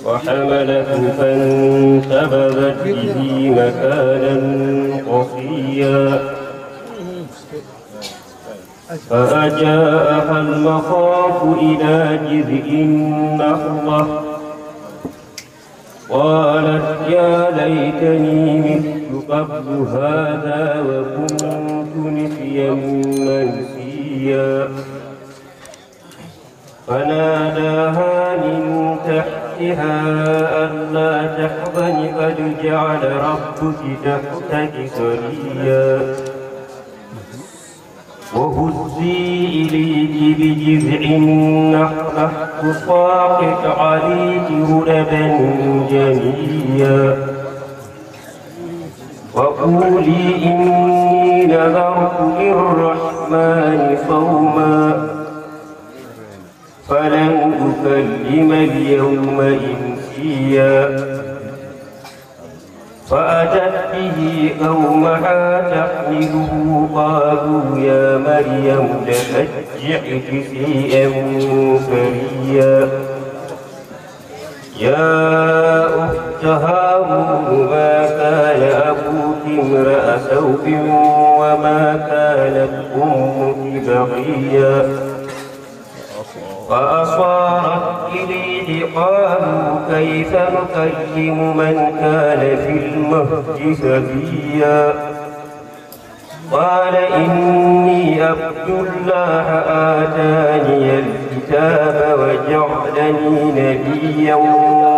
وحملته فانتبذت به مكانا قصيا فأجاءها المخاف إلى جذع النخلة قالت يا ليتني مت قبل هذا وكنت نسيا منسيا فناداها من تحتها ألا تحزني قد جعل ربك تحتك سريا وهزي إليك بجذع النخلة تساقط عليك رطبا جنيا وقولي إني نذرت للرحمن صوما فلن أكلم اليوم إنسيا فأتت به قومها تحمله قالوا يا مريم لقد جئت شيئا فريا يا أخت هارون ما كان أبوك امرأ سوء وما كانت أمك بغيا فأصارت إليه قالوا كيف نكلم من كان في المهد سبيا قال إني عبد الله آتاني الكتاب وجعلني نبيا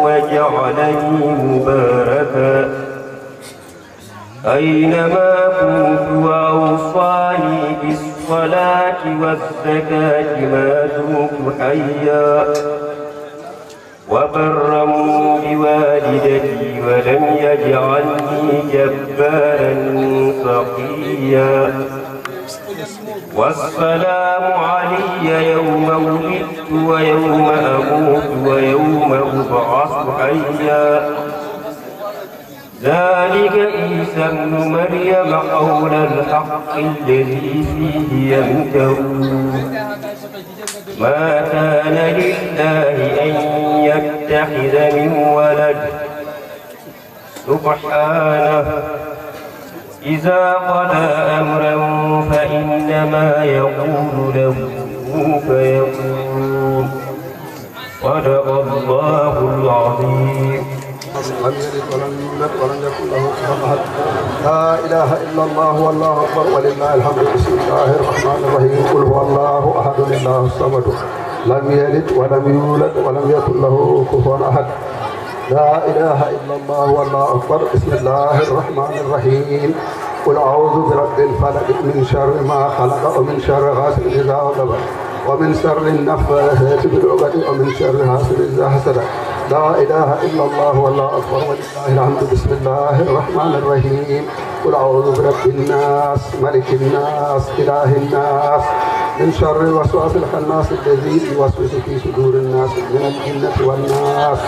وجعلني مباركا أينما كنت وأوصاني بالصلاة والزكاة ما دمت حيا وبرا بوالدتي ولم يجعلني جبارا شقيا والسلام علي يوم ولدت ويوم أموت ويوم أبعث حيا ذلك عيسى ابن مريم قول الحق الذي فيه يمترون ما كان لله أن يتخذ من ولد سبحانه إذا قضى أمرا فإنما يقول له فيكون صدق الله العظيم. لم يلد ولم يولد ولم يكن له كفوا احد. لا اله الا الله والله اكبر ولله الحمد. بسم الله الرحمن الرحيم. قل هو الله احد الله الصمد لم يلد ولم يولد ولم يكن له كفوا احد. لا اله الا الله والله اكبر. بسم الله الرحمن الرحيم. قل اعوذ برب الفلق من شر ما خلق ومن شر غاسق اذا وقب ومن شر النفاثات بالعقد ومن شر حاسد اذا حسد. لا إله إلا الله والله أكبر ولله الحمد. بسم الله الرحمن الرحيم. قل أعوذ برب الناس ملك الناس إله الناس من شر الوسواس الخناس الذي يوسوس في صدور الناس من الجنة والناس.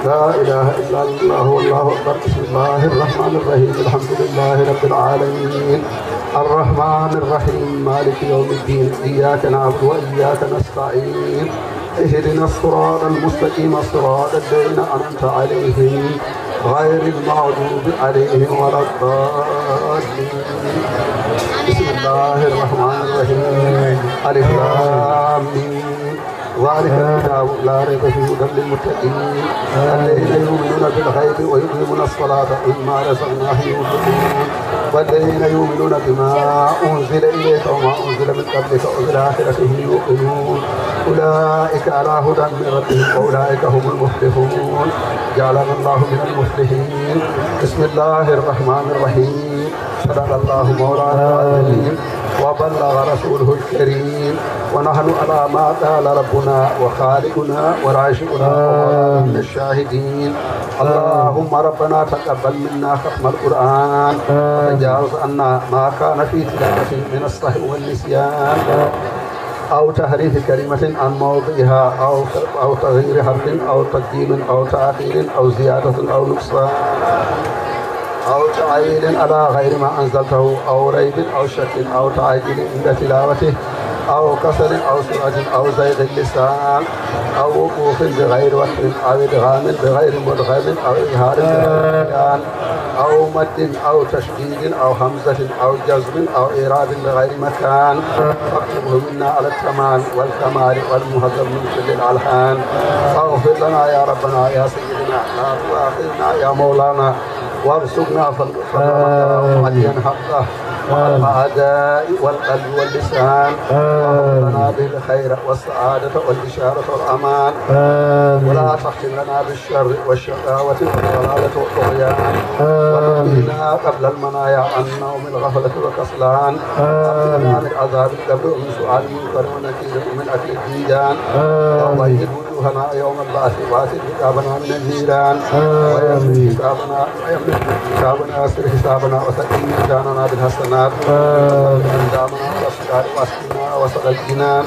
لا إله إلا الله والله أكبر. بسم الله الرحمن الرحيم. الحمد لله رب العالمين الرحمن الرحيم مالك يوم الدين. إياك نعبد وإياك نستعين. اهدنا الصراط المستقيم صراط الذين أنعمت عليهم غير المغضوب عليهم ولا الضالين. بسم الله الرحمن الرحيم. ألف لام ميم. ذلك الكتاب لا ريب فيه هدى للمتقين الذين يؤمنون بالغيب ويقيمون الصلاة ومما رزقناهم ينفقون والذين يؤمنون بما أنزل إليك وما أنزل من قبلك وبالآخرة هم يوقنون أولئك على هدى من ربهم وأولئك هم المفلحون. جعلنا الله من المفلحين. بسم الله الرحمن الرحيم. صدق الله مولانا العظيم وبلغ رسوله الكريم ونحن على ما قال ربنا وخالقنا وراشدنا من الشاهدين. اللهم ربنا تقبل منا ختم القرآن وتجاوز عنا ما كان في تلاوته من السهو والنسيان أو تحريف كلمة عن موضعها أو تغيير حرف أو تقديم أو تأخير أو زيادة أو نقصان أو تعيين على غير ما أنزلته أو ريب أو شك أو تعجيل عند تلاوته أو كسر أو سرعة أو زيغ اللسان أو وقوف بغير وقت أو إدغام بغير مدغم أو إظهار بغير بيان أو مد أو تشديد أو همزة أو جزم أو إيراد بغير مكان فاكتبه منا على التمام والكمال والمهذب من كل الألحان فاغفر لنا يا ربنا يا سيدنا لا تؤاخذنا يا مولانا وارزقنا فضلا حقه مع الأعداء والقلب واللسان وارزقنا به الخير والسعادة والبشارة والأمان ولا تختم لنا بالشر والشقاوة والضلالة والطغيان وتقينا قبل المنايا عن نوم الغفلة والكسلان وقنا من عذاب القبر ومن سؤال المنكر ونكير ومن أكل الديدان وبيض وجوهنا يوم البعث واسر كتابنا من النيران ويمن كتابنا واسر حسابنا وسكن ميزاننا بالحسنات أندامنا والأسرار واسقنا وسط الجنان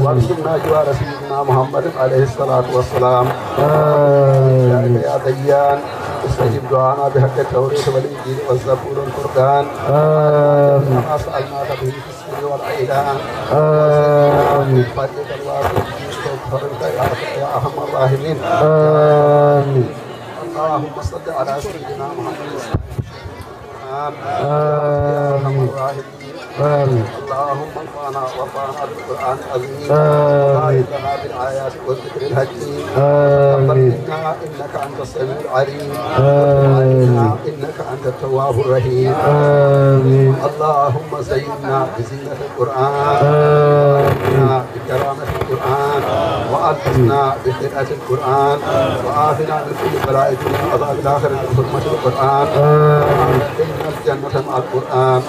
وارزقنا جوار سيدنا محمد عليه الصلاة والسلام يا ديان استجب دعانا بحق التوريث والإنجيل والزبور والفرقان ما سألناك به في السر والعيلان آمين فضلك الواسع وفضلك يا أرحم الراحمين آمين اللهم صل على سيدنا محمد آمين آمين اللهم انفعنا وارفعنا بالقرآن العظيم وباركنا بالآيات والذكر الحكيم آمين إنك أنت السميع العليم آمين إنك أنت التواب الرحيم آمين اللهم زينا بزينة القرآن آمين بكرامة القرآن وألبسنا بقراءة القرآن وآفنا من كل بلاء الدنيا وعذاب الآخرة بحرمة القرآن آمين الجنة مع القرآن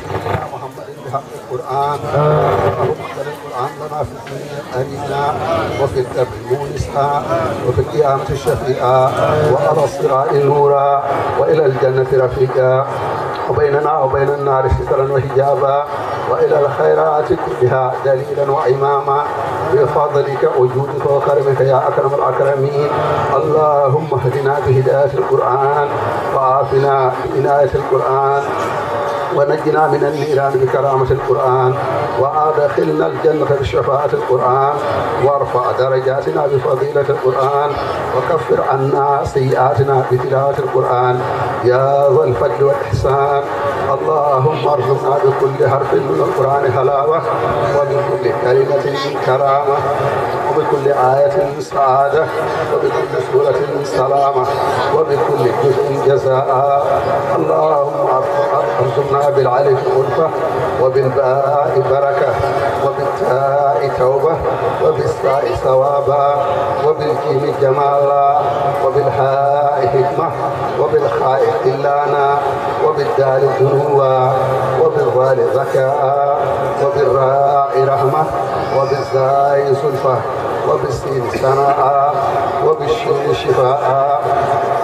سيدنا محمد بحق القرآن اللهم اختر القرآن لنا في الدنيا أمينا وفي القبر مونسا وفي القيامة الشفيعا وعلى الصراط نورا وإلى الجنة رفيقا وبيننا وبين النار سترا وحجابا وإلى الخيرات كلها دليلا وإماما بفضلك وجودك وكرمك يا أكرم الأكرمين اللهم اهدنا بهداية القرآن وعافنا بعناية القرآن ونجنا من النيران بكرامة القرآن وأدخلنا الجنة بشفاعة القرآن وارفع درجاتنا بفضيلة القرآن وكفر عنا سيئاتنا بتلاوة القرآن يا ذا الفضل والإحسان اللهم ارزقنا بكل حرف من القرآن حلاوة وبكل كلمة كرامة وبكل آية سعادة وبكل سورة سلامة وبكل جزء جزاء اللهم ارزقنا بالعلف ألفة وبالباء بركة وبالتاء توبة وبالساء ثوابا وبالجيم جمالا وبالحاء حكمة وبالخاء إلانا وبالدال ذنوبا وبالضال ذكاء وبالراء رحمة وبالزاي سلفة وبالسين سناء وبالشين شفاء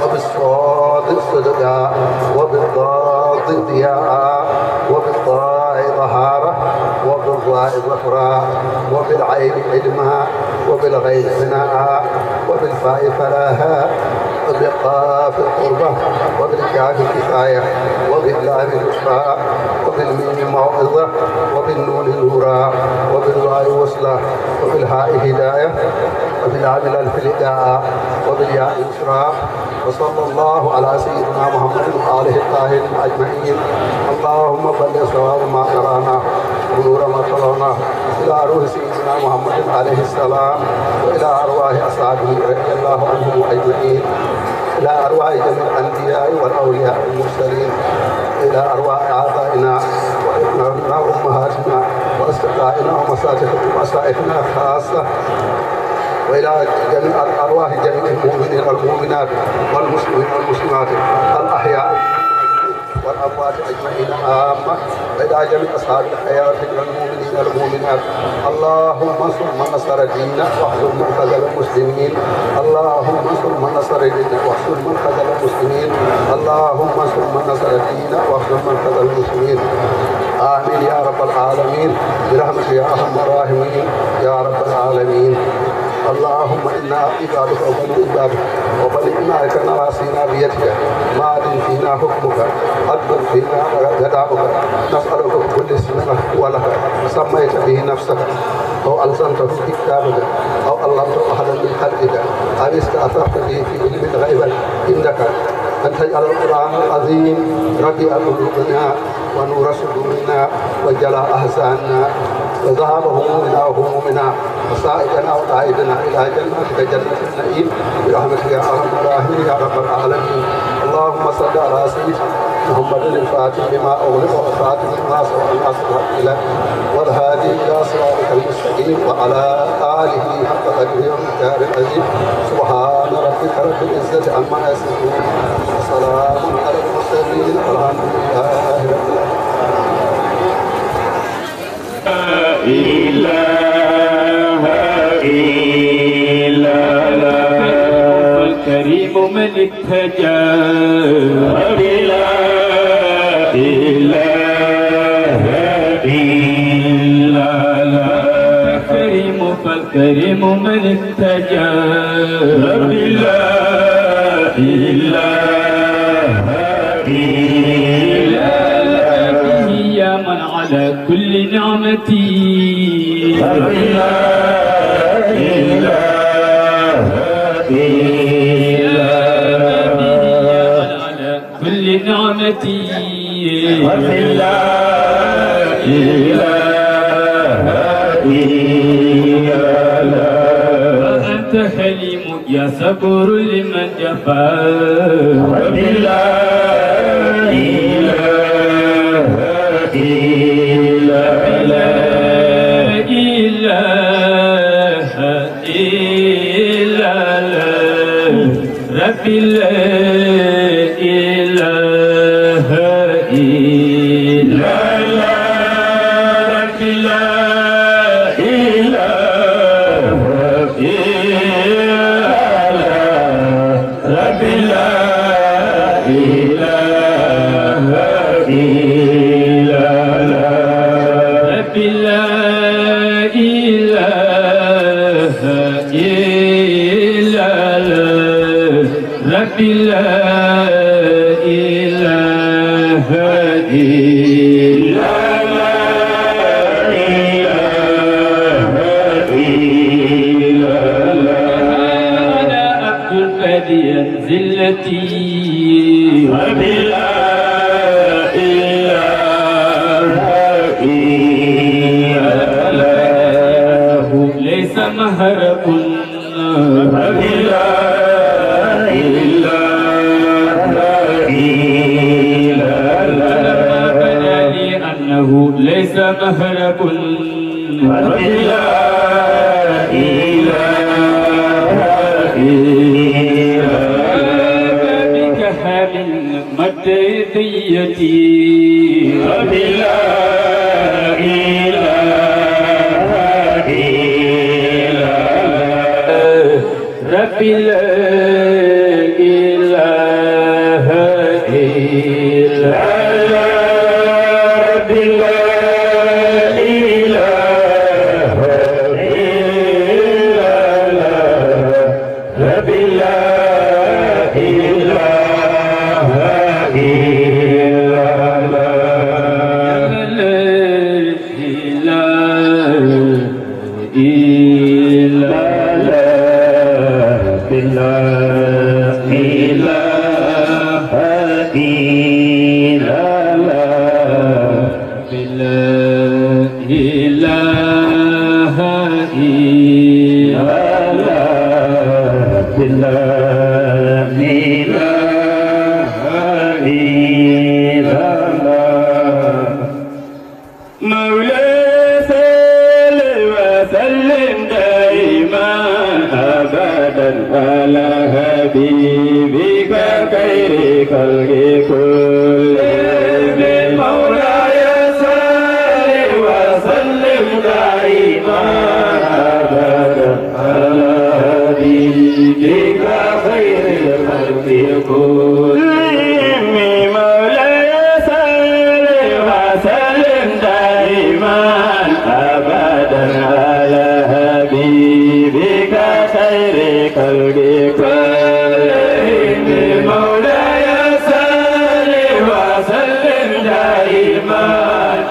وبالصاد صدقا وبالضاد ضياء وبالطاء طهارة وبالضاء ظفرا وبالعين علما وبالغين بناء وبالفاء فلاها وبالقاف قربة وبالكاف كفاية وباللام نصفا وبالميم موعظة وبالنون نورا وبالواو وصلة وبالهاء هداية وبالعام الألف لداء وبالياء يسرا وصلى الله على سيدنا محمد وآله الطاهرين أجمعين اللهم بلغ ثواب ما قرانا ونور ما تلونا إلى روح سيدنا محمد عليه السلام وإلى أرواح أصحابه رضي الله عنهم أجمعين إلى أرواح جميع الأنبياء والأولياء المرسلين إلى أرواح آبائنا وإبنائنا وأمهاتنا وأصدقائنا ومسائحنا خاصة وإلى جميع أرواح جميع المؤمنين والمؤمنات والمسلمين والمسلمات الأحياء والأموات أجمعين عامة وإلى جميع أصحاب الحياة والمؤمنين والمؤمنات اللهم انصر من نصر ديننا واحفظ من خذل المسلمين اللهم انصر من نصر ديننا واحفظ من خذل المسلمين اللهم انصر من نصر ديننا واحفظ من خذل المسلمين آمين يا رب العالمين برحمتك يا أرحم الراحمين يا رب العالمين. اللهم إنا عبادك وبنو عبادك وبنيناك نواسينا بيدك ماض فينا حكمك عدل فينا غضبك نسألك بكل اسم ولك سميت به نفسك أو ألزمته في كتابك أو علمته أحدا من خلقك أو استأثرت به في علم الغيب عندك أن تجعل القرآن العظيم ربيع قلوبنا ونور صدورنا وجلاء أحزاننا وذهاب همومنا وهمومنا وسائقنا وقائدنا إلى جناتك جنة النعيم برحمتك يا أرحم الراحمين يا رب العالمين. اللهم صل على سيدنا محمد الفاتح لما أغلق والخاتم لما سبق الناصر إلى والهادي إلى صراطك المستقيم وعلى آله حق قدره ومقداره العظيم. سبحان ربك رب العزة عما يصفون وسلام على المرسلين والحمد لله رب العالمين. إله إلا الله الكريم من اتجا بلا إله إلا الله فالكريم من اتجا بلا إله إلا الله يا من على كل نعمتي لا إله إلا الله على كل نعمتي لا إله إلا الله أنت حليم يا صبور لمن جفا لا إله إلا الله إله إلا الله ربي لا إله إلا الله ربي لا إله إلا الله ربي لا إله إلا الله ربي لا إله إلا الله ربي لا إله إلا الله أنا عبد البديع زلتي ربي لا إله إلا الله ليس مهرب ربي لا إله إلا الله بدا لي أنه ليس مهرب ربي لا إله إلا الله بك حامل مديتي ربي لا إله إلا الله ربي لا إله إلا الله ربي لا إله إلا الله ربي لا إله إلا الله لا إله إلا الله بلا إله إلا الله بلا إله إلا الله بلا إله إلا الله مولاي صل وسلم دائما أبدا على حبيبك خير خلق كل مولاي صل وسلم دائما أبدا على حبيبك خير خلق كل مولاي صل وسلم أبدا على حبيبك خير خلق كلهم مولاي صل وسلم دائما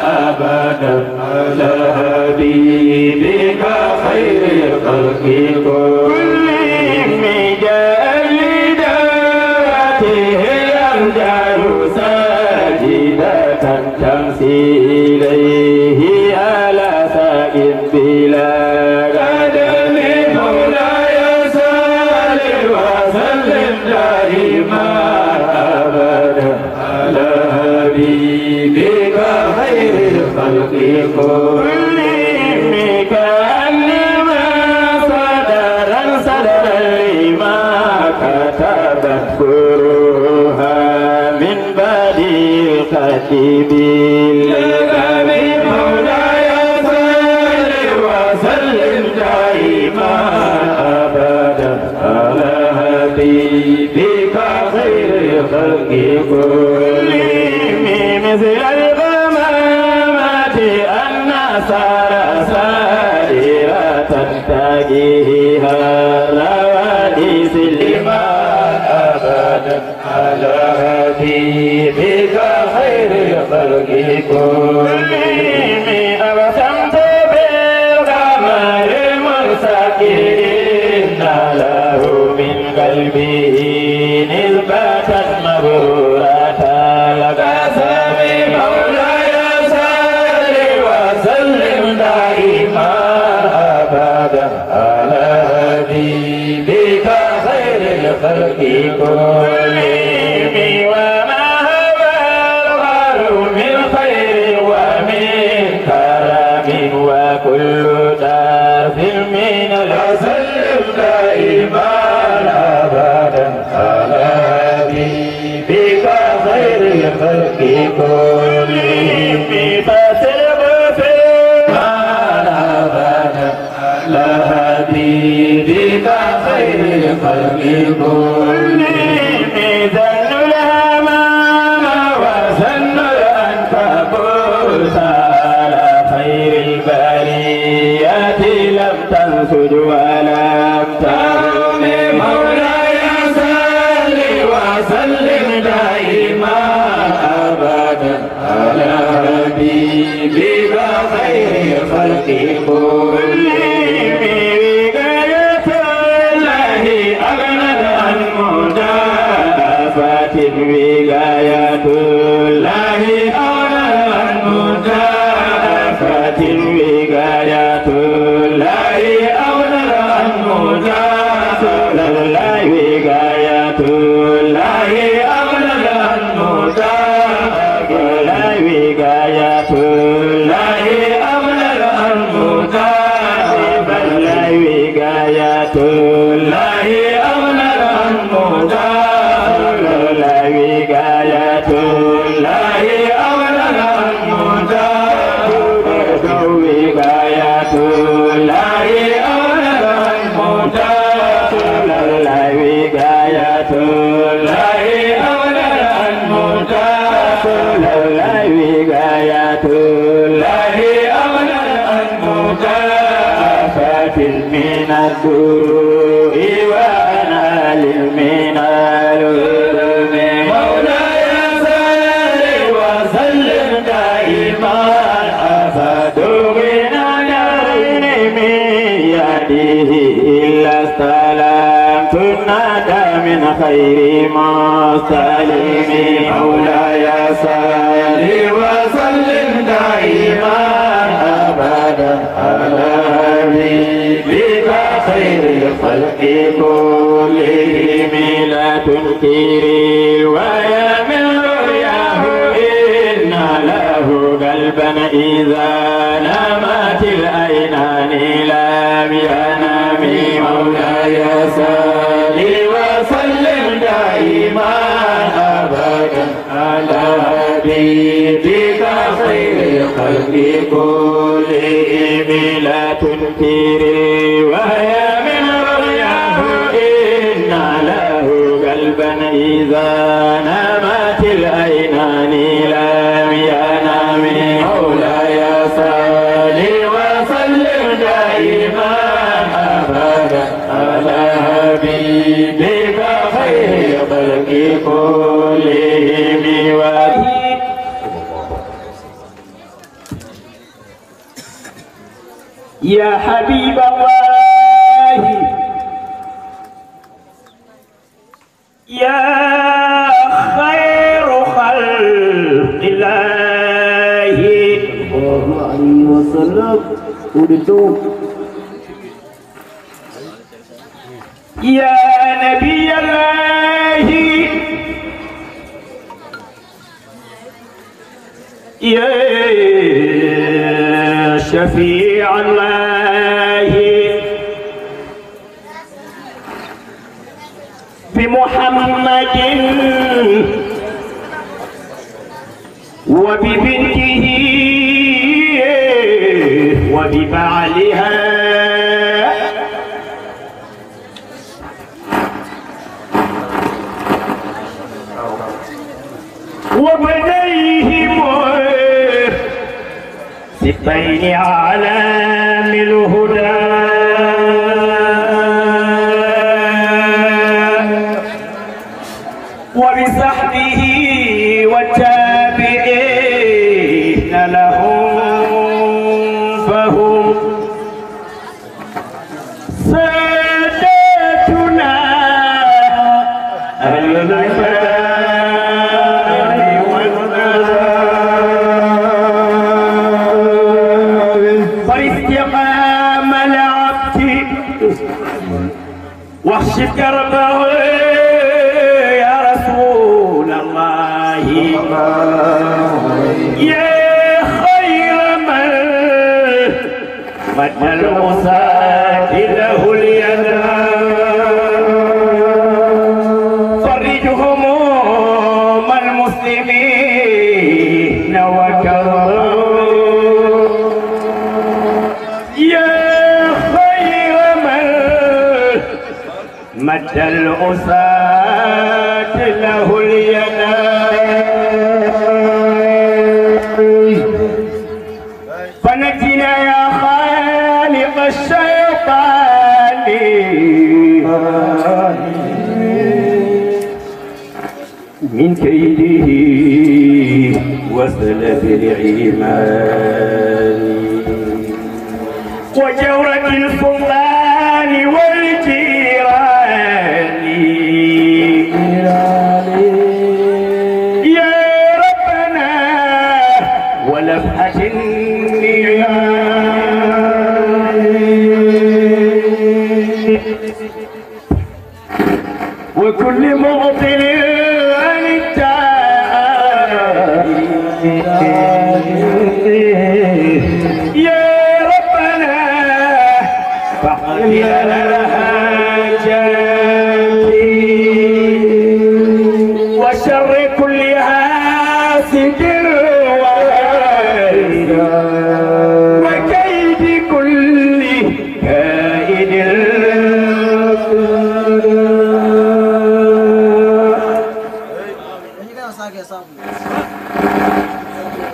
أبدا على حبيبك خير خلق كلهم جاء لدعوته الأمجاد ساجدة تمسي إليه على سائر بلا قدم مولاي صل وسلم دائما أبدا على حبيبك خير الخلق كلهم كأنما صدرا لما كتبت فروها من بعد الكاتب لقب مولاي صل وسلم دائما أبدا على حبيبك خير الخلق كلهم مثل الغمامة النصر سائرة تجيها الروادس الإيمان أبدا على حبيبك خير الخلق كلهم أبسمت بالقمر المنسكين له من قلبه نسبة مبرورة لقسم مولاي صل وسلم دائما أبدا على حبيبك خير الخلق كلهم وما هوى الغار من خير ومن كرم وكل طرف من الوسلم دائما أبدا على حبيبك خير الخلق كلهم فسر في من أبدا على حبيبك خير الخلق كلهم ذن الأمام وذن الأنكبوت على خير البرية لم تنسج ولم ترم مولاي صل وسلم دائما أبدا على حبيبك خير الخلق كلهم وقاية الله أغنت عن مجافاة وقاية الله أغنت عن مجافاة وقاية الله أغنت عن مجافاة الله وقاية الله أغنت عن مجافاة الله وقاية الله أغنت عن مجافاة الله وقاية الله أغنت عن مجافاة الله وقاية الله أغنت عن مجافاة وقاية الله أغنت عن مجافاة الله وقاية الله أغنت عن مجافاة الله وقاية الله أغنت عن مجافاة من الدروء وأنال من العلوم مولاي صل وسلم دائما أبدا من دارين من يده إلا استلمت الندى من خير مستلم مولاي صل وسلم دائما أبدا على حبيبك خير الخلق كلهم لا تنكر الويا من رؤياه إن له قلبا إذا نامت العينان لم ينام مولاي صل وسلم دائما أبدا على حبيبك خير الخلق كلهم لا تنكر وهي من رؤياه إن له قلبا إذا نامت العينان لم ينام مولاي صل وسلم يا حبيب الله يا خير خلق الله صلى الله عليه وسلم يا نبي الله يا شفيع الله بمحمد وببنته وببعلها وبنيهم سبين أعلام الهدى وبصحبه والتابعين لهم فهم سادتنا أهل فاستقام العبد واخشى كربه يا رسول الله يا خير من مد العصاة له اليد فرج هموم المسلمين وكرم مد العصاة له اليد فنجنا يا خالق الشيطان من كيده وسلف الإيمان وجورة السلطان والجيران يا ربنا ولفحة النيران وكل مغفر عن يا ربنا فقد لها جاتي وشر كل حاسد وكيد كل كائد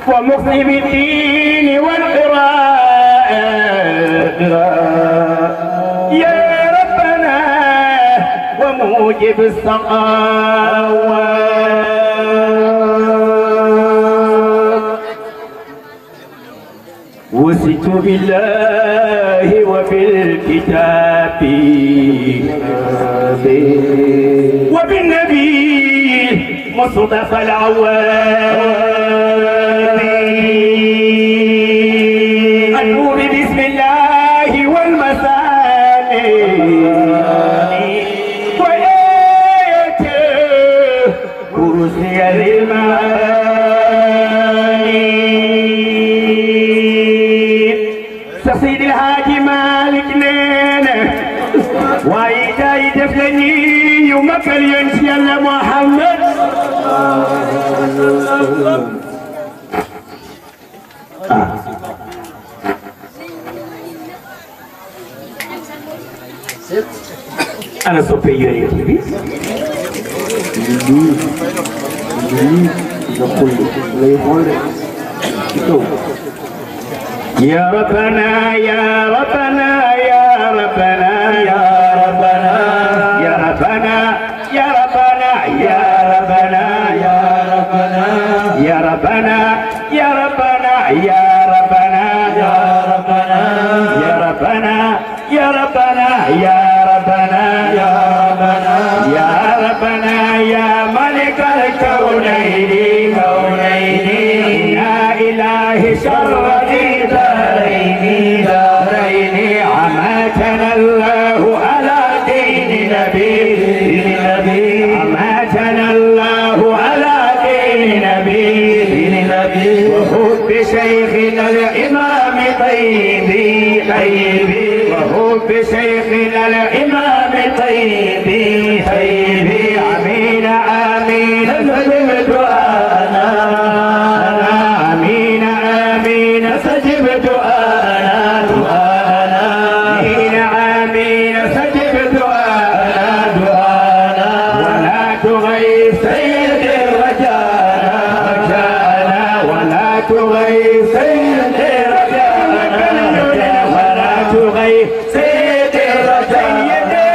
ومخرب الدين والقراء يا ربنا وموجب السقاوة وسدت بالله وبالكتاب وبالنبي مصطفى العوام النور بسم الله والمثاني وآية كرسي للمعاني سيد الحاج مالك نينا وإيدا يدفلني يمكن ينسي الله محمد أنا صوفي يا تبي يا ربنا يا ربنا يا ربنا يا ربنا يا ربنا يا ربنا يا ربنا يا ربنا يا ربنا يا ربنا يا ربنا يا ربنا يا يا ربنا يا ربنا يا ربنا يا ملك الكونين يا إلهي شرفي دارين عماتنا الله على دين نبي عماتنا الله على دين نبي وحب شيخنا الإمام طيبي وحب شيخنا الإمام طيبي آمين آمين سجب دعانا آمين آمين سجب دعانا آمين آمين سجب دعانا ولا تغيب سيد رجانا ولا تغيب سيد رجانا ولا تغيب سيد رجانا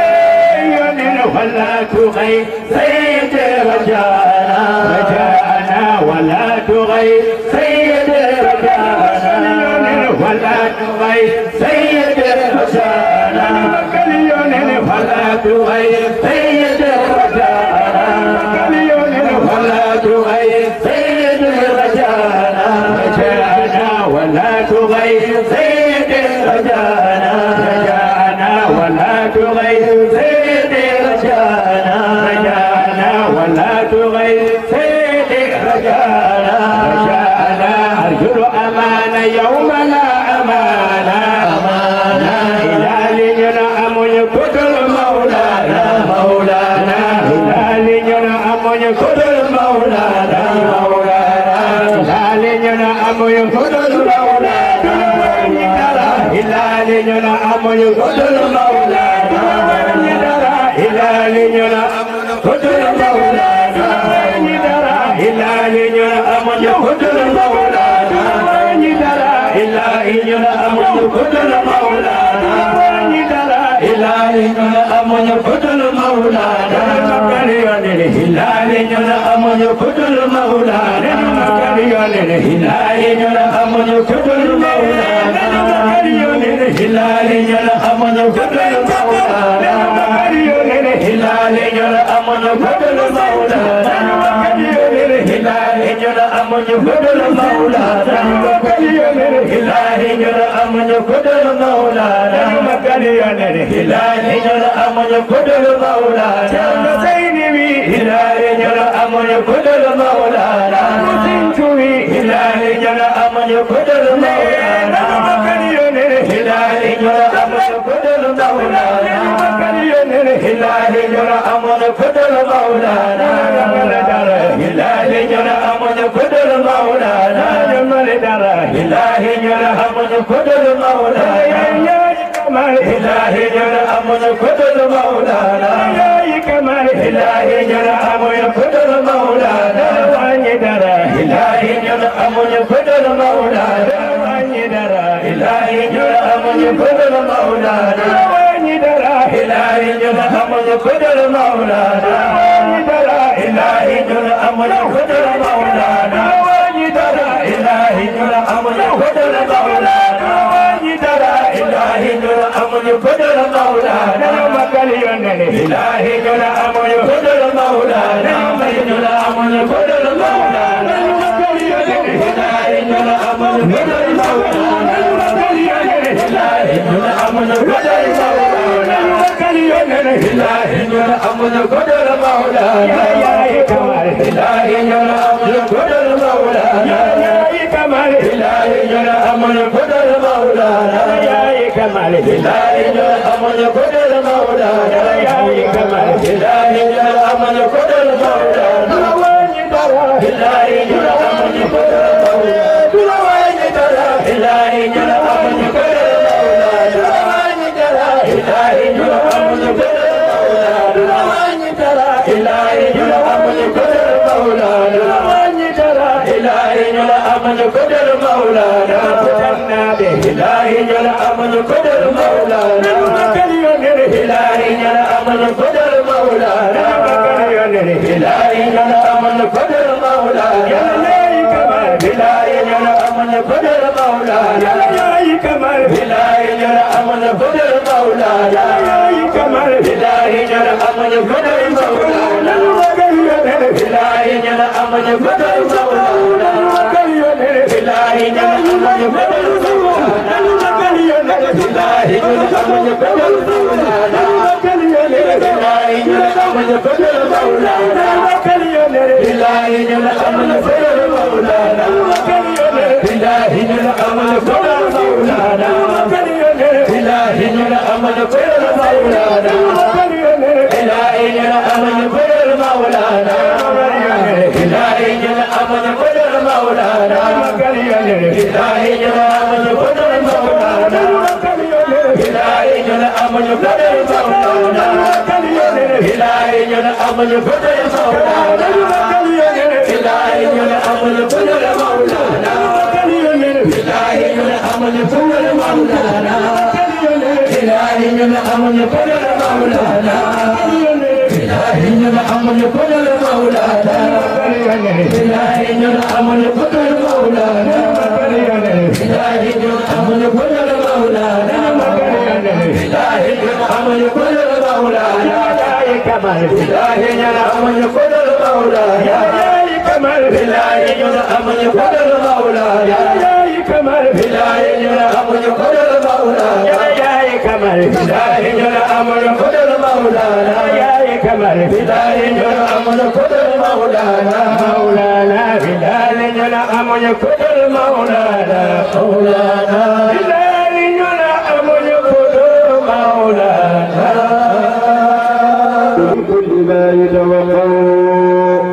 ولا تغيب سيد رجانا ولا تغيب سيد رجانا ولا تغيب سيد رجانا ولا تغيب سيد رجانا ولا تغيب سيد رجانا ولا تغيب سيد رجانا ولا تغيب سيد رجانا ولا تغيب سيد رجانا أرجو الأمان يوم لا أمانا هلال ينعم يقتل مولانا هلال ينعم يقتل مولانا هلال ينعم يقتل مولانا هلال ينعم يقتل مولانا هلال ينعم يقتل مولانا هلال ينعم يقتل مولانا هلال ينعم يقتل مولانا هلال ينعم يقتل مولانا هلال ينعم يقتل مولانا هلال ينعم يقتل مولانا هلال ينعم يقتل مولانا هلال ينعم يقتل مولانا هلال ينعم يقتل مولانا هلال ينعم يقتل مولانا هلال ينعم يقتل مولانا زينبي هلال ينعم يقتل مولانا سنتوي هلال ينعم يقتل مولانا هلال ينعم يقتل مولانا هلال ينعم يقتل مولانا هلال ينعم يقتل مولانا هلال ينعم يقتل مولانا هلال ينعم يقتل مولانا كمال هلال ينعم يقتل مولانا هلال ينعم يقتل مولانا هلال ينعم يقتل مولانا هلال ينعم يقتل مولانا هلال ينعم يقتل مولانا هلال ينعم يقتل مولانا إلهي ينعم يقتل مولانا إلهي ينعم يقتل مولانا ينعم يقتل مولانا إلهي ينعم يقتل مولانا إلهي ينعم يقتل مولانا إلهي ينعم يقتل مولانا إلهي ينعم يقتل مولانا إلهي ينعم يقتل مولانا كمال إلهي ينعم يقتل مولانا كمال إلهي ينعم يقتل مولانا إلهي ينعم يقتل مولانا إلهي ينعم يقتل مولانا إلهي ينعم يقتل مولانا إلهي ينعم يقتل مولانا إلهي ينعم يقتل مولانا إلهي ينعم يقتل مولانا إلهي ينعم يقتل مولانا إلهي ينعم يقتل مولانا إلهي ينعم يقتل مولانا إلهي ينعم يقتل مولانا أمن قدر مولانا إلهي جل أمن قدر مولانا إلهي جل أمن قدر مولانا إلهي جل أمن قدر مولانا إلهي جل أمن قدر مولانا إلهي جل أمن قدر مولانا إلهي جل أمن قدر مولانا إلهي جل أمن قدر مولانا إلهي جل أمن قدر مولانا إلهي جل أمن قدر مولانا إلهي جل أمن قدر مولانا إلهي جل أمن قدر مولانا إلهي جل أمن قدر مولانا إلهي جل أمن قدر مولانا إلهي جل أمن قدر مولانا إلهي جل أمن قدر مولانا إلهي جل أمن قدر مولانا إلهي جل أمن قدر مولانا إلهي جل أمن قدر مولانا إلهي جل أمن قدر مولانا إلهي كمال إلهي جل أمن قدر مولانا إلهي كمال إلهي جل أمن قدر مولانا إلهي كمال إلهي جل أمن قدر مولانا إلهي كمال إلهي جل أمن قدر مولانا إلهي كمال إلهي جل أمن قدر مولانا مولانا إلهي جل أمن قدر مولانا مولانا إلهي جل أمن قدر مولانا بكل ما يتوقعون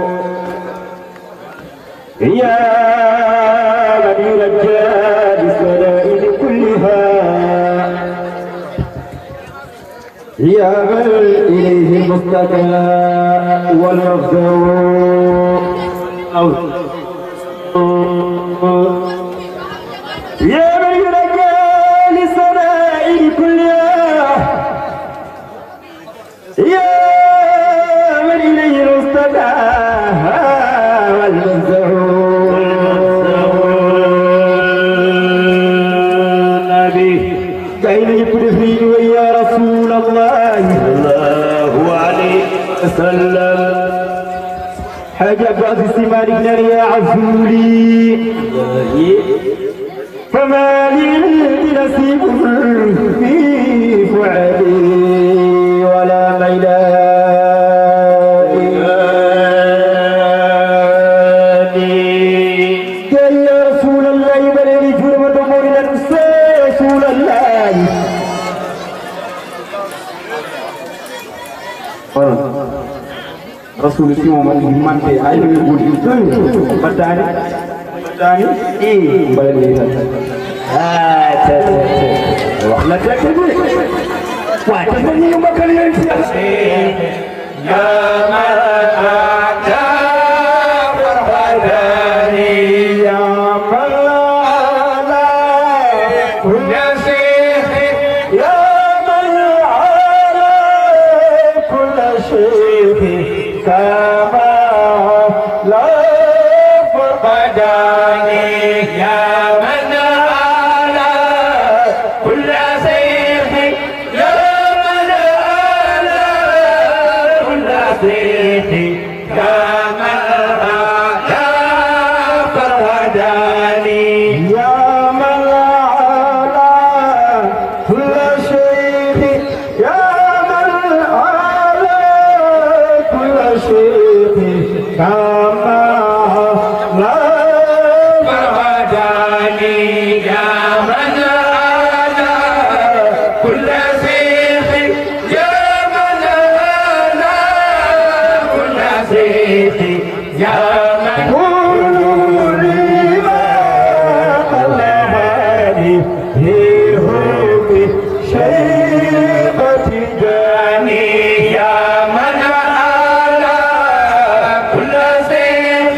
يا غدير الجاد السرائر كلها يا بل إليه المستقى والمفزع يا من يرجى للسرائر كلها يا من إليه المستقى والمفزع كأين يبرفني ويا رسول الله صلى الله عليه وسلم حجب بعض السمار يا عزولي فما لي نصيب في فعلي ولا ميلادي يا رسول الله بلغني جرم دمور رسول الله رسول الله من أي يقول بداني إيه بلغني وخلك تقول واتمنى يوم كليان يا من أتى فرحتني يا من لا كل شيء يا من على كل شيء كما لا فرحتني يا من على كل شيء يا من على كل شيء كما لا فرحتني يا من على كل شيء يا من على كل شيء كما لا فرحتني يا من على كل شيء يا من على كل شيء يا من يا من على كل شيء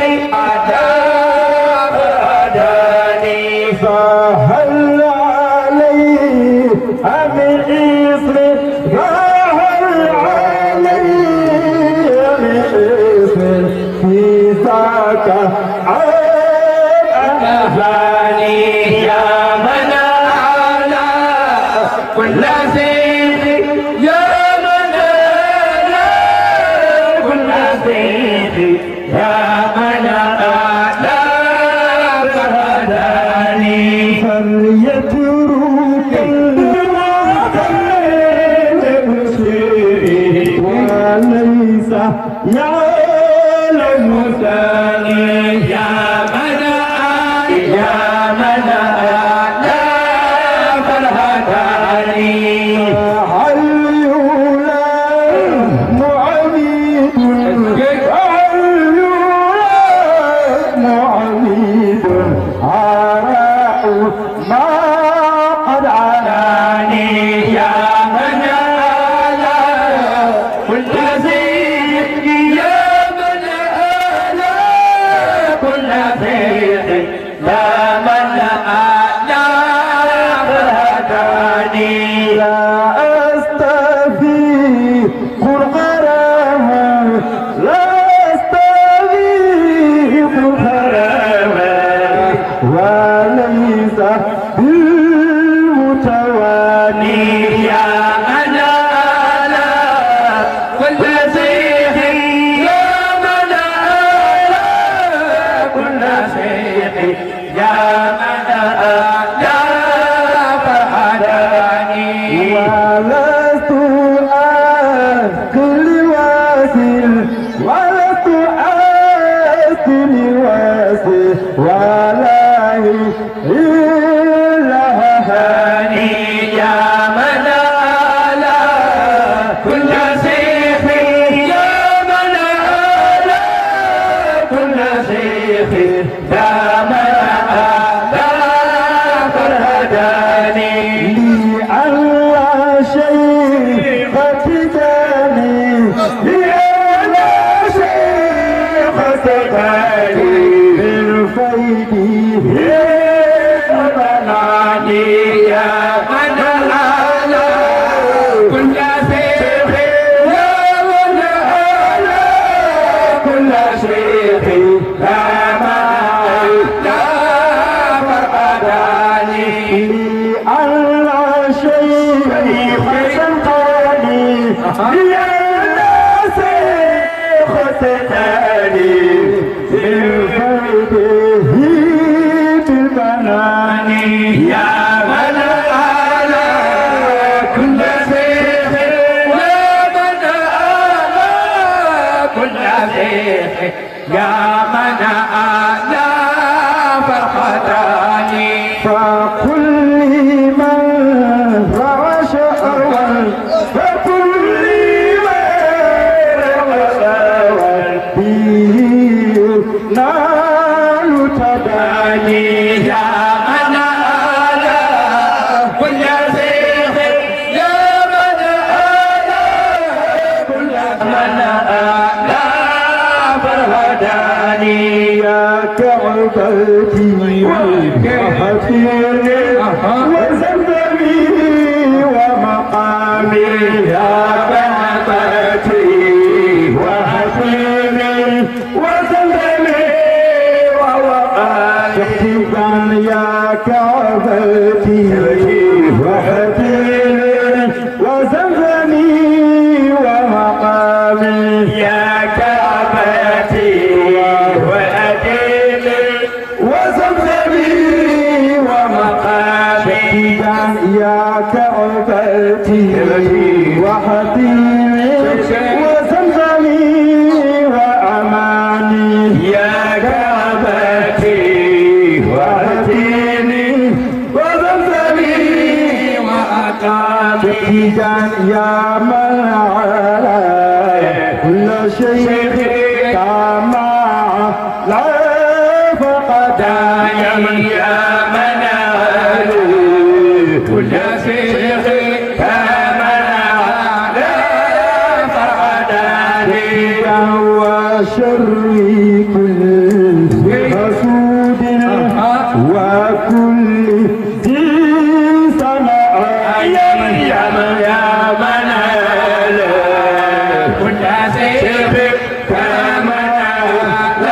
أداني فهل عليه من اسم فهل عليه من اسم في ذاك أهاني يا من على كل شيء يا من على يا من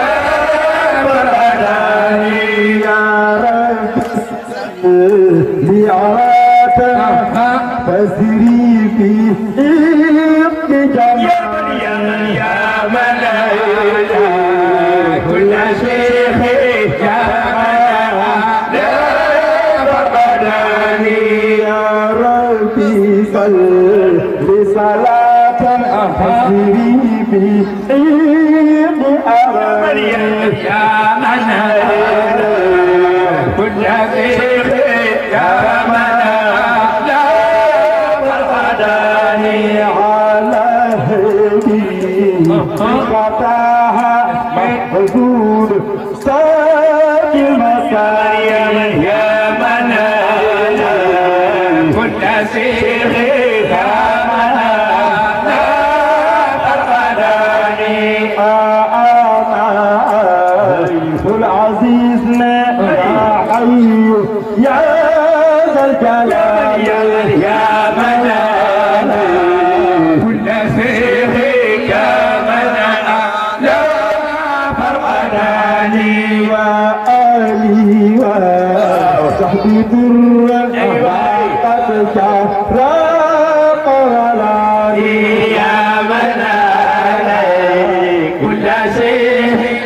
وجود ساكن مسايا يا من كنت سيرك العزيزنا يا حي يا ذا الجلال يا منان كل سيرك منان لا فرقناني وآلي وصحبي درا قد شرق ولاني يا منان كل سيرك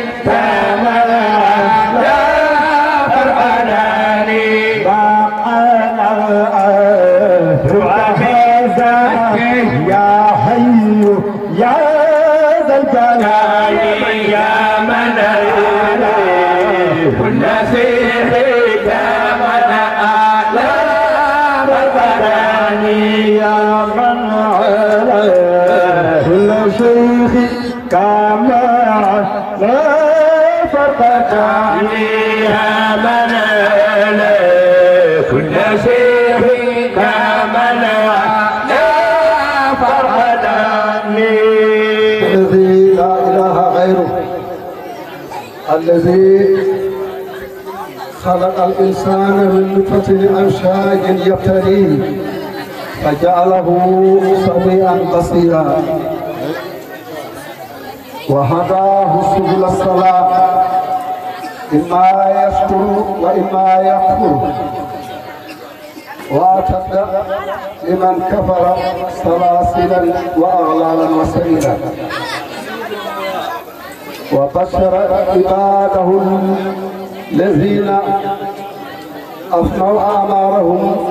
يا حي يا ذا الجلال يا منان كل سيرك منان لا فرقناني يا من على كل شيخ كما لا فرقناني يا منان كل شيخ كما الذي لا إله غيره الذي خلق الإنسان من نطفة أمشاج يبتليه فجعله سميعا بصيرا وهداه سبل الصلاة إما يشكر وإما يكفر واعتد لمن كفر سلاسلا واغلالا وسبيلا وبشر عباده الذين افنوا اعمارهم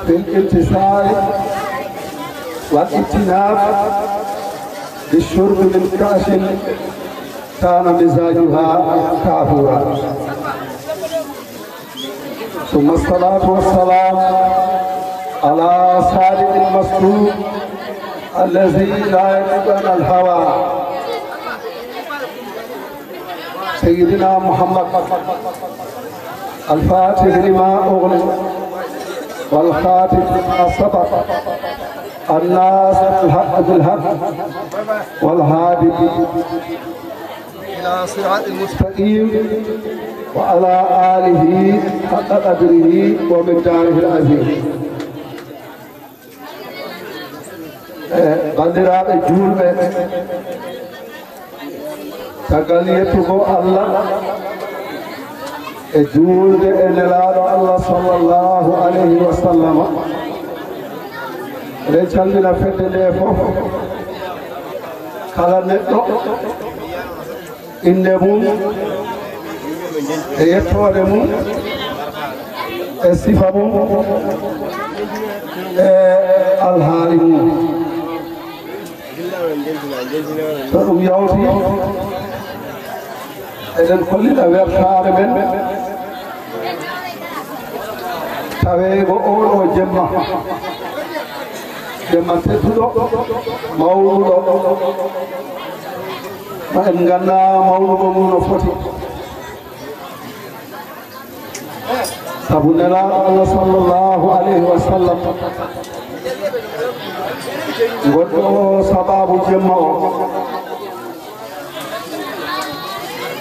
في الامتثال والاجتناب بالشرب من كاس كان مزاجها كافورا ثم الصلاة والسلام على صادق المصدوق الذي لا يكذب عن الهوى سيدنا محمد الفاتح لما أغلق والخاتم لما سبق الناصر الحق بالحق والهادي إلى صراط المستقيم وعلى آله حق قدره ومقداره العظيم. bandiraɓe julɓe tagal yettugo Allah e julde e nelaɗo Allah sallallahu alayhi wa sallam eɗen calmina fedde nde fof kala neɗɗo inde mum e yettode mum e sifa mum e alhaali mum so ɗum yawti eɗen kollita wertare men taweego oɗo jemma tedduɗo mawnuɗo ma en ganda mawnugo mum no foti sabu nelaɗo Allah sallallahu alayhi wa sallam goɗɗo sababu jemma o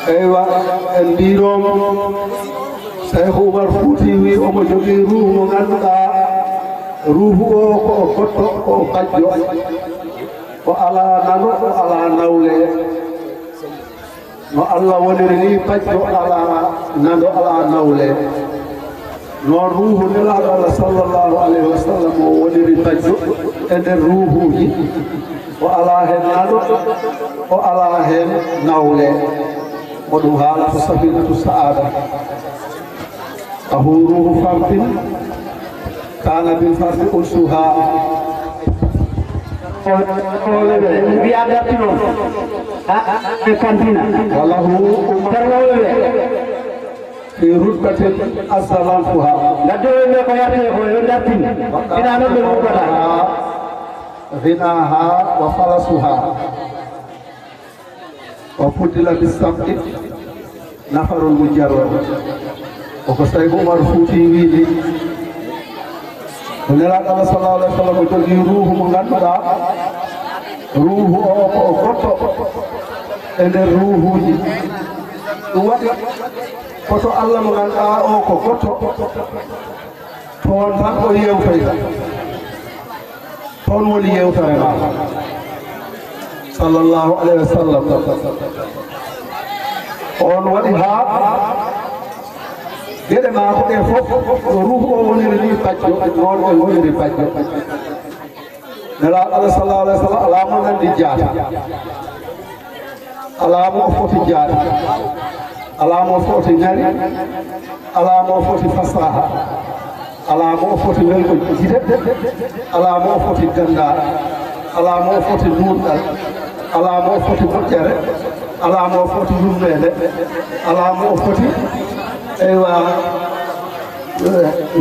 eywa en mbiromo Cheikh Oumar Fouti wi omo jogii ruuhu mo ngannduɗa ruuhu o ko o goɗɗo ko o bajjo o ala nano o ala nawle no Allah woniri ni bajjo ala nano ala nawle noon ruuhu nelaɗo Allah sallallahu alayhi wa sallam o woniri bajjo e nder ruuhuji o ala hen nano o ala hen nawle mo ɗum haalata safinatu saada أهوروه فرد كان بالفرد أنسها وله في رتبة أسلامها غناها وفلسها وفضل بالسبت نفر المجرد وكسيب عمر فوتي ويدي ونلا الله صلى الله عليه وسلم جوغي روح mo ganduda ruhu o ko goddo e nder ruhuji dum wadi koto Allah mo ganduda o ko goddo ton tan ko yewtayta ton woni yewtare ma sallallahu alaihi wasallam on wadi ha gede ma ko e fof ruhu o woni ni paccio non o woni ni paccio nala Allah sallallahu alaihi wasallam alamu nan di jaata alamu foti jaata alamu foti ngari alamu foti fasaha alamu foti melko jide alamu foti ganda alamu foti nurdal alamu foti bojjere alamu foti yummede alamu foti ewa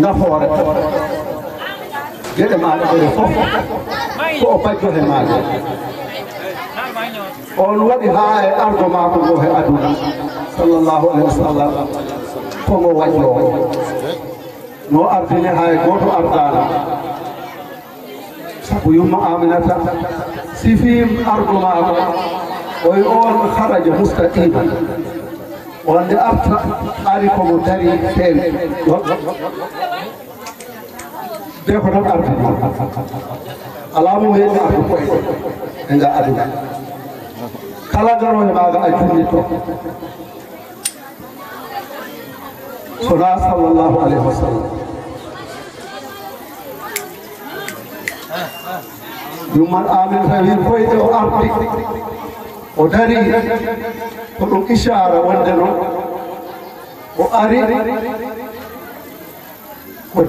nafoore gede maɗa ɓeɗe fof ko o paccote maɗa on waɗi ha e argo mako ngo he aduna sallallahu alaihi wa sallam komo waƴno no ardine hay goto ardana sabu yumma aminata sifim argo mako oy on haraja mustaqima wonde arta ari komo dari tewi de ko tan arta alamu meɗi ardu koye e nga aduna kala garoje maga a junnito sona sallallahu alaihi wa sallam yumman amin tawi koyɗe o arti o dari ko ɗum ishara wonde noon o ari ko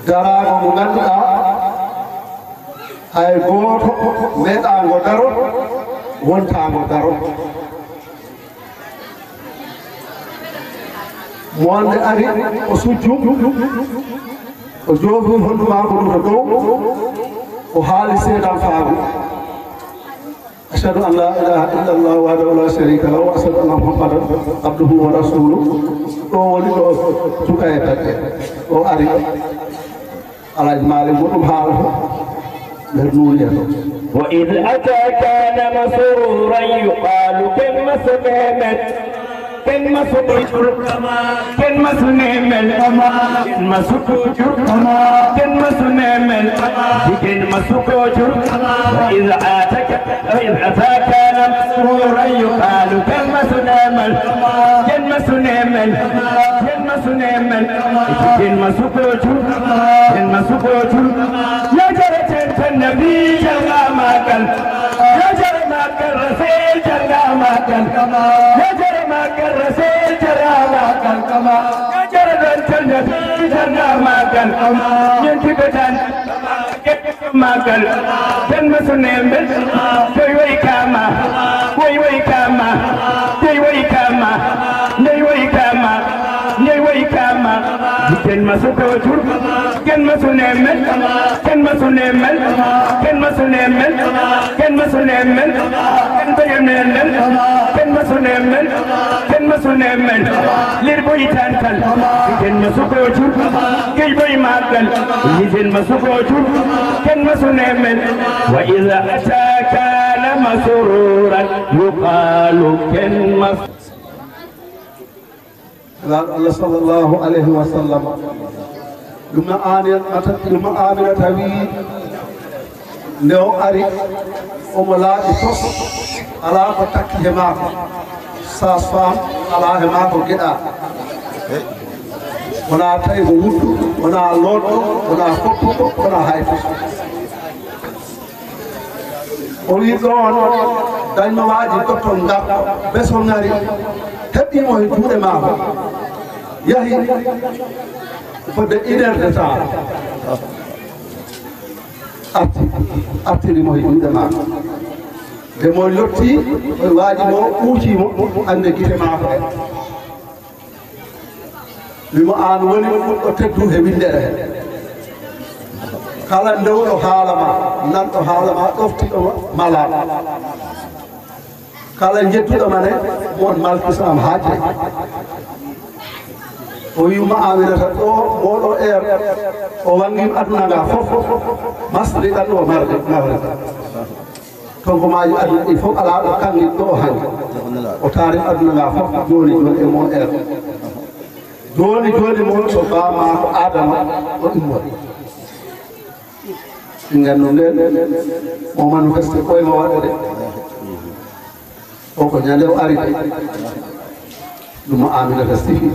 darago mo ganduɗa hay goto meeɗago daro wontago daro mo wonde ari o sujju o joofi hondu mako ɗum to dow o haali seedan faamu أشهد أن لا إله إلا الله وحده لا شريك له وأشهد أن محمدا عبده ورسوله ولد سكايتك وأري على إجمال المؤمن حاله بالنور وإذ أتى كان مسرورا يقال كلمة سمامت كلمة سكوجر كلمة سنمل كلمة سكوجر كلمة سنمل كلمة سكوجر وإذ أتى كان مسرورا يقال كلمة سنمل كلمة سنمل كلمة سنمل كلمة سكوجر كلمة سكوجر يا جرت النبي جرى ما قال يا جرى ما قال رسول جرى ما قال يا جرى ما قال رسول جرى ما قال كما يا جرى النبي جرى ما قال ينتبهن ما قال كلمة سنمل وي كما وي كما وي كما وي كما وي كما كلمة سكوجر كلمة سنمل كلمة سنمل كلمة سنمل كلمة سنمل كلمة سنمل كلمة سنمل لربوي تانكل كلمة سكوجر كيبوي ماكل كلمة سكوجر كلمة سنمل وإذا أتى كان مسرورا يقال كلمة الله صلى الله عليه وسلم لما آمنة تبي نو أري أملا إتوس على فتك هماك ساسفام على هماك كده ونا تاي وود ونا لود ونا فوت ونا هاي أوليدون دايما واجي كتون دا بسون ناري هدي مو يجود معه يهي فد إنر دتا أتي مو يجود معه دمو لوتي واجي مو أوشي مو عندك كده معه لما أن ولي أتدو هبيندره kala ndewɗo haalama nanɗo haalama ɗoftiɗoma malama kala jettuɗo mane won malkisam haaje o wima Aminata ɗo oɗo o wangim aduna nga fof masde ɗan o marde mawre tonko maji aduna ɗi fof ala ɗo kangi ɗo hanki o taari aduna nga fof joni e mon joni mon so bama ko Adama o immori nganndu nden mo manifeste koye mo waɗa de o ko ñande o ari ɗum Aminata sihi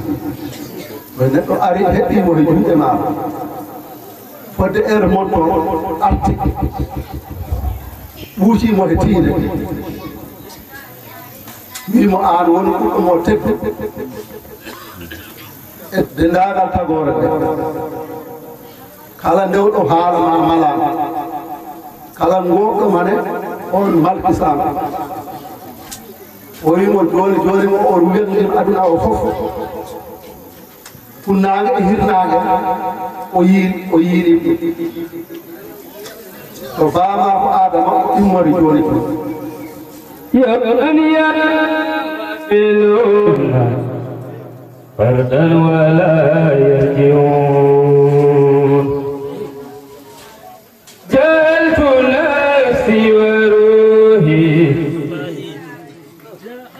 o neɗɗo ari heɓɓimo e juuɗe maako fodde mon to arti ɓuucimo e tiinde wimo an woni ɓuɗɗomo teddu e dendagal tagore nde kala ndewɗo haalama malama kala ngoɗɗo mane on malkisama o wimo joni mo o wiyatdim aduna o fof funnage e hirnage o yiiri to bama ko Adama o immori joni فردا ولا يرجعون جعلت نفسي وروحي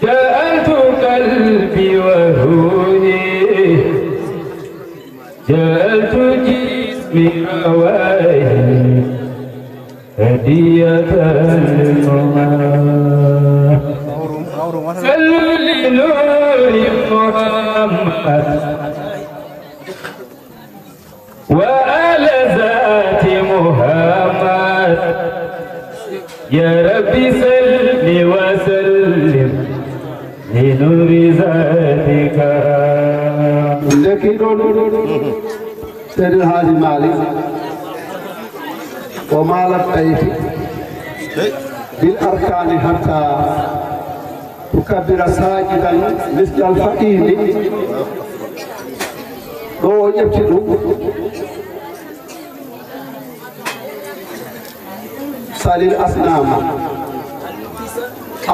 جعلت قلبي وروحي جعلت جسمي رواحي هدية للممات صلوا لنور محمد وعلى ذات محمد يا ربي صل وسلم لنور ذاتك سيد الحاج مالك ومال البيت بالأركان حتى تكبر ساجدا مثل الفقير لو يبتدو صلي الأصنام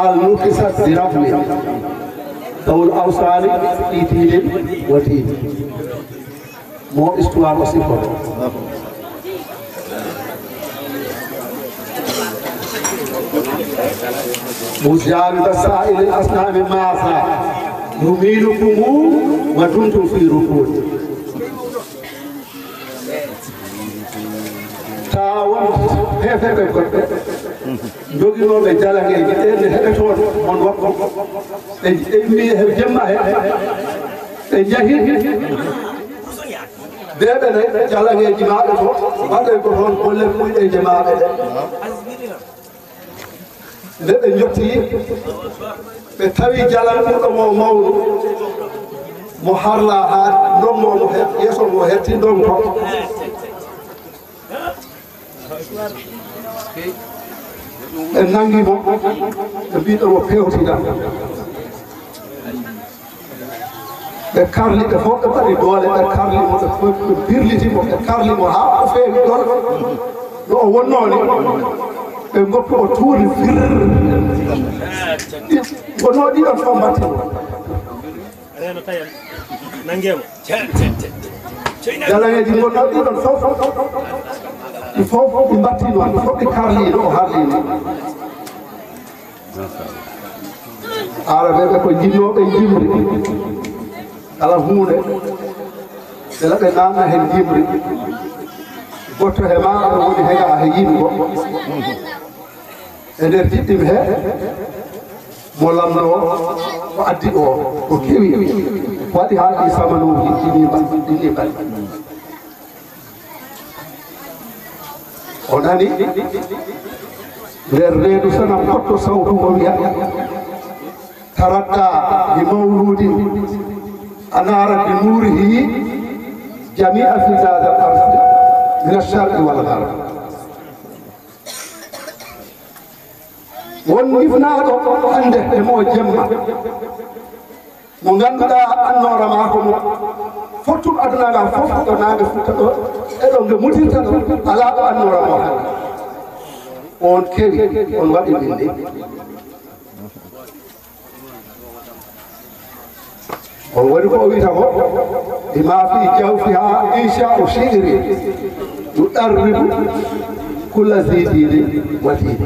الموكسة برفل ذو الأوصال إيتين وتين مو استوار وصفر مجاهد سائل الأصنام معصى يميلكم وكنتم في ركود تاون هيفه بكوت دوغينو be jalage be ende hebeto mon wakko e mi he jemma he e jahi bebe ne jalage jimaabe to wade ko hon kolle muyde jemaabe leɓe jotti ɓe tawi jalanɗuɗo mo mawɗo mo harla ha dommomo yeeso mo hetti ɗon ko ɓe nangimo ɓe mbiɗomo pewtida ɓe karli ɓe fof ɓe mbaɗi doole ɓe karlimo ɓe birlitimo ɓe karlimo ha o feewi ɗon no o wonnoni ɓe goppi o tuuri wono ɗiɗon fof mbattimo jalaŋeji gonno ɗiɗon fof ɗi fof ɗi mbattino ɗi fof ɗi karlino o harlino araɓeɓe ko jinnoɓe jimri kala hunde ɓela ɓe namna hen jimri gotto he ma ɗo woni hega he yimgo e nder jiɗɗimi he mo lamno ko addi o ko kewi waɗi ha ɗi samanuji ɗini bali o nani nder reedu sana goɗɗo sawtu ngo wiya taratta bi mawludi anara bi nurihi jami'a fi hada al-ard min ash-sharq wal gharb won nifnaɗo hande e mo jemma mo ganduɗa annora ma ko mo fottuɗo aduna ngal fof ɗo nange futta ɗo e ɗo nge mutinta ɗo ala ɗo annora mo hande on kewi on waɗi ɗin ɗi on waɗi ko o wiyata ko ima fi jawfiha incha'u shi'ri yuɗarribu kulla zidini watini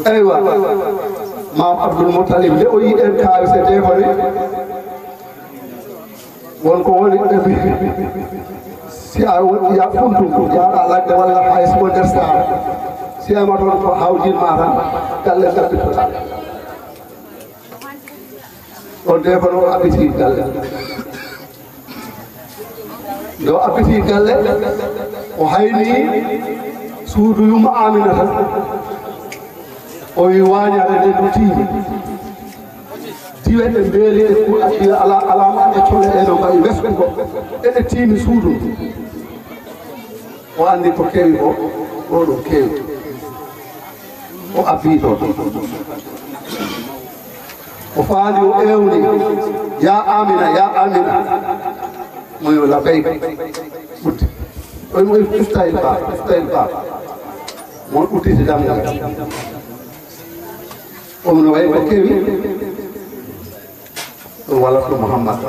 aywa mam Abdoul Moutalib nde o yiɗen kaalise nde kone wonko woni ɗeɓi si a ya funtum jaaɗa ladde walla hay simo nder saara si ama toon ko hawjinma tan galle gabbitoɗa on nde kono o abbiti galle nde o abbiti galle o hayni suudu yuma Aminata o wi wañare nde no tiimi diwe ɗe mbeeli e kuɗɗiɗe alama e cole ɗe no mbayi wesku ko eɗe tiimi suudu o anndi ko kewi ko ɗo ɗum kewi o abbii ɗo o faali o ewni ya amina mo yo labeyka ɓutti ɗoymo ustayil ba mon ɓuttiti damgal omno wayi ko kewi ɗum wallatno Mouhammad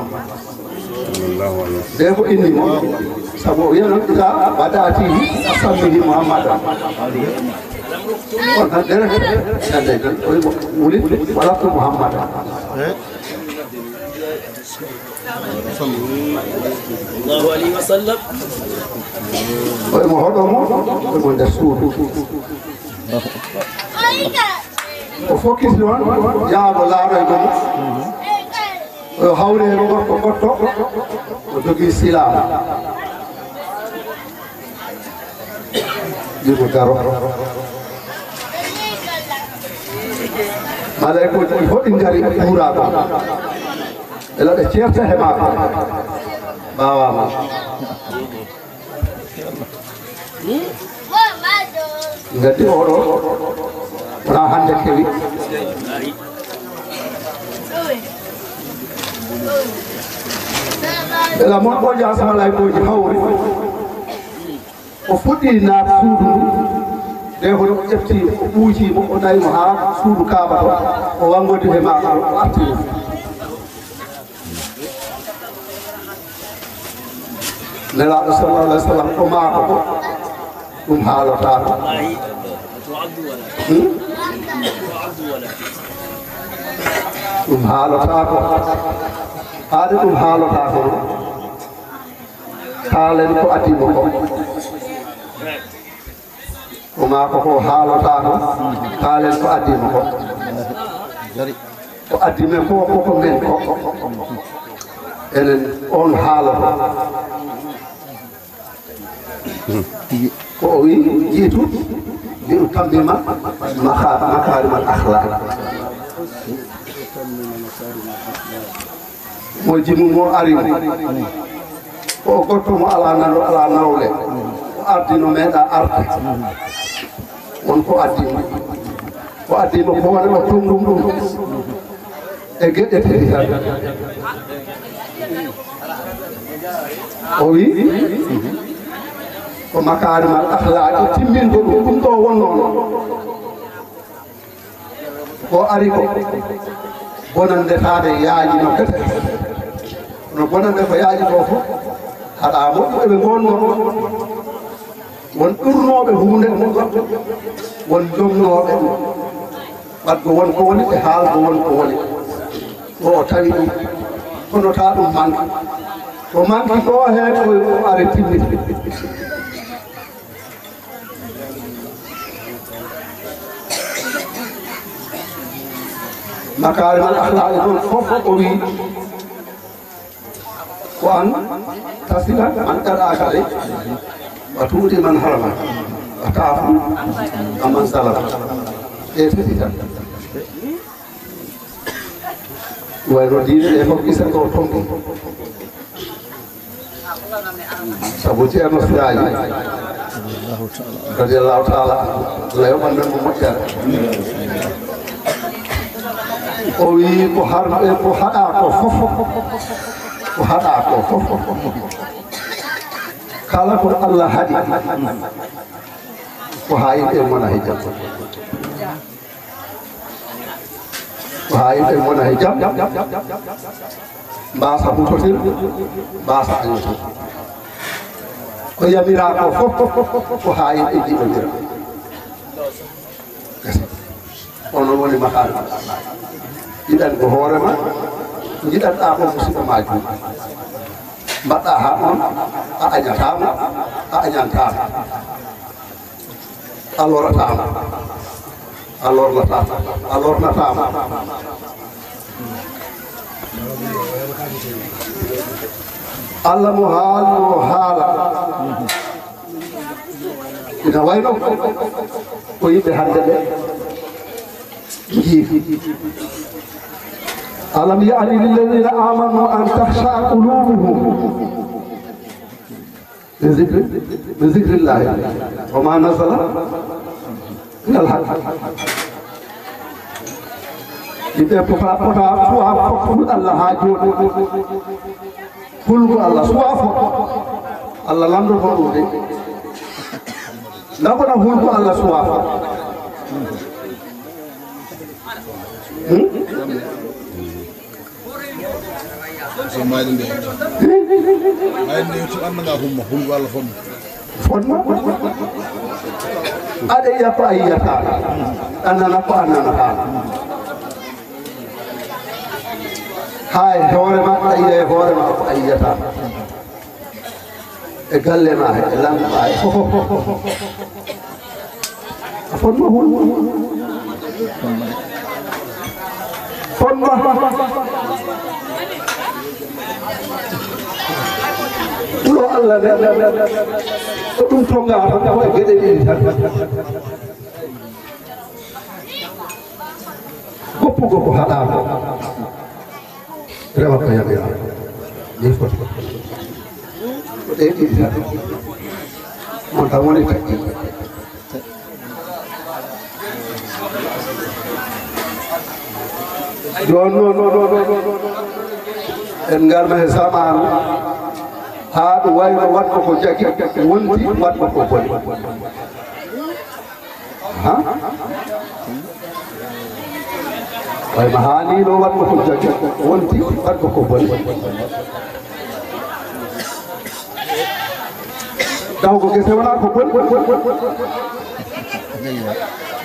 nde ko inni mo sabu o wiyano ita waɗatihi sammihi Mouhammad on tan ɗerete ande oymo wulit wallatno Mouhammad sallallahu alayhi wa sallam oymo hoɗomo oymo nder suudu o fokkiti noon yaago laaroygomo o hawri e gorko gotto o jogii silam jimo daro malaykoji ɗi fof ɗi ngari ɓuuraako ela ɓe ceerta he maako mbawama gaddi oɗo wona hande kewi ela mon ɓo jas malaykoji hawri o fuɗɗi naat suudu ndu nde hono o ƴefti o ɓuucimo o dayimo ha suudu kaaba to o wangodi he maako o artiri nelaɗo sallallahu alih w sallam ɗo maako ko ɗum haalotako ɗum haalotako haade ɗum haalotako ɗum haalen ko adimo ko o maako ko haalotako haalen ko addimo ko ko addime ko koko men ko enen on haaloto ko o wi jiitu mbiɗu tambima makarimal akhlaq mo jimum mo arimo ko gotto mo ala nando ala nawle o ardino meeɗa arde wonko addima ko wone o tumɗum ɗum e geɗe tati tan o wi ko makarimal akhlaq timmingo ɗum ɗo wonnoon ko ari ko bonande taade yaaji no kete no bonande ko yaaji ɗo fof haɗa moƴƴo eɓe gonno won ɗurnoɓe hunde won jomnoɓe wadgo won ko woni e haalgo won ko woni o tawi ɗum kono ta ɗum manque ko manque ɗo hen o ari timmiti makarimal akhlaq ɗon fof o wi ko an tasila man ɗaɗaka ɗe wa tuuti man harama wa taafu aman salama ɗe tati tan wayno diine ɗe fof isa ko tonki sabuti anu sudaji radhiyallahu ta'ala layo man mo mutya o wi ko harbe ko hada ko fof ko hada ko fof kala ko Allah hadi ko hayte mona hijab ko hayte mona hijab bahasa bukotir bahasa anyutu ko yamira ko ko hayte jibatir ono woni makal jidan ko horema jidan ta ko musiba maju mbaɗɗa ha on a añatama a añantama a loratama a lornatama a lornatama Allah mo haala ina wayno ko yimɓe hande ɓe jiifi ألم يأن للذين آمنوا أن تخشع قلوبهم بذكر الله وما نزل من الحق إذا فقط الله هاجون كل الله سواف الله لم يفعل لا بد هو الله سواف so mayde nde to annanga humma hulgo Allah fonma ade yappa ayata annana ko annana hay hore ma ayi hore ma ko ayata e galle ma e lamba ay fonma hulgo fonma Pulo Allah ko ɗum tonga ko e geɗe ɗiɗi tan goppugo ko haɗama rewa ko yamira ni foti ko ɗe ɗiɗi tan mon tan woni taggi non en garma e zamanu ha ɗum wayno watko ko jagi wonti watko ko boni wayno hanino watko ko jagi wonti watko ko boni dawgo gese wona ko boni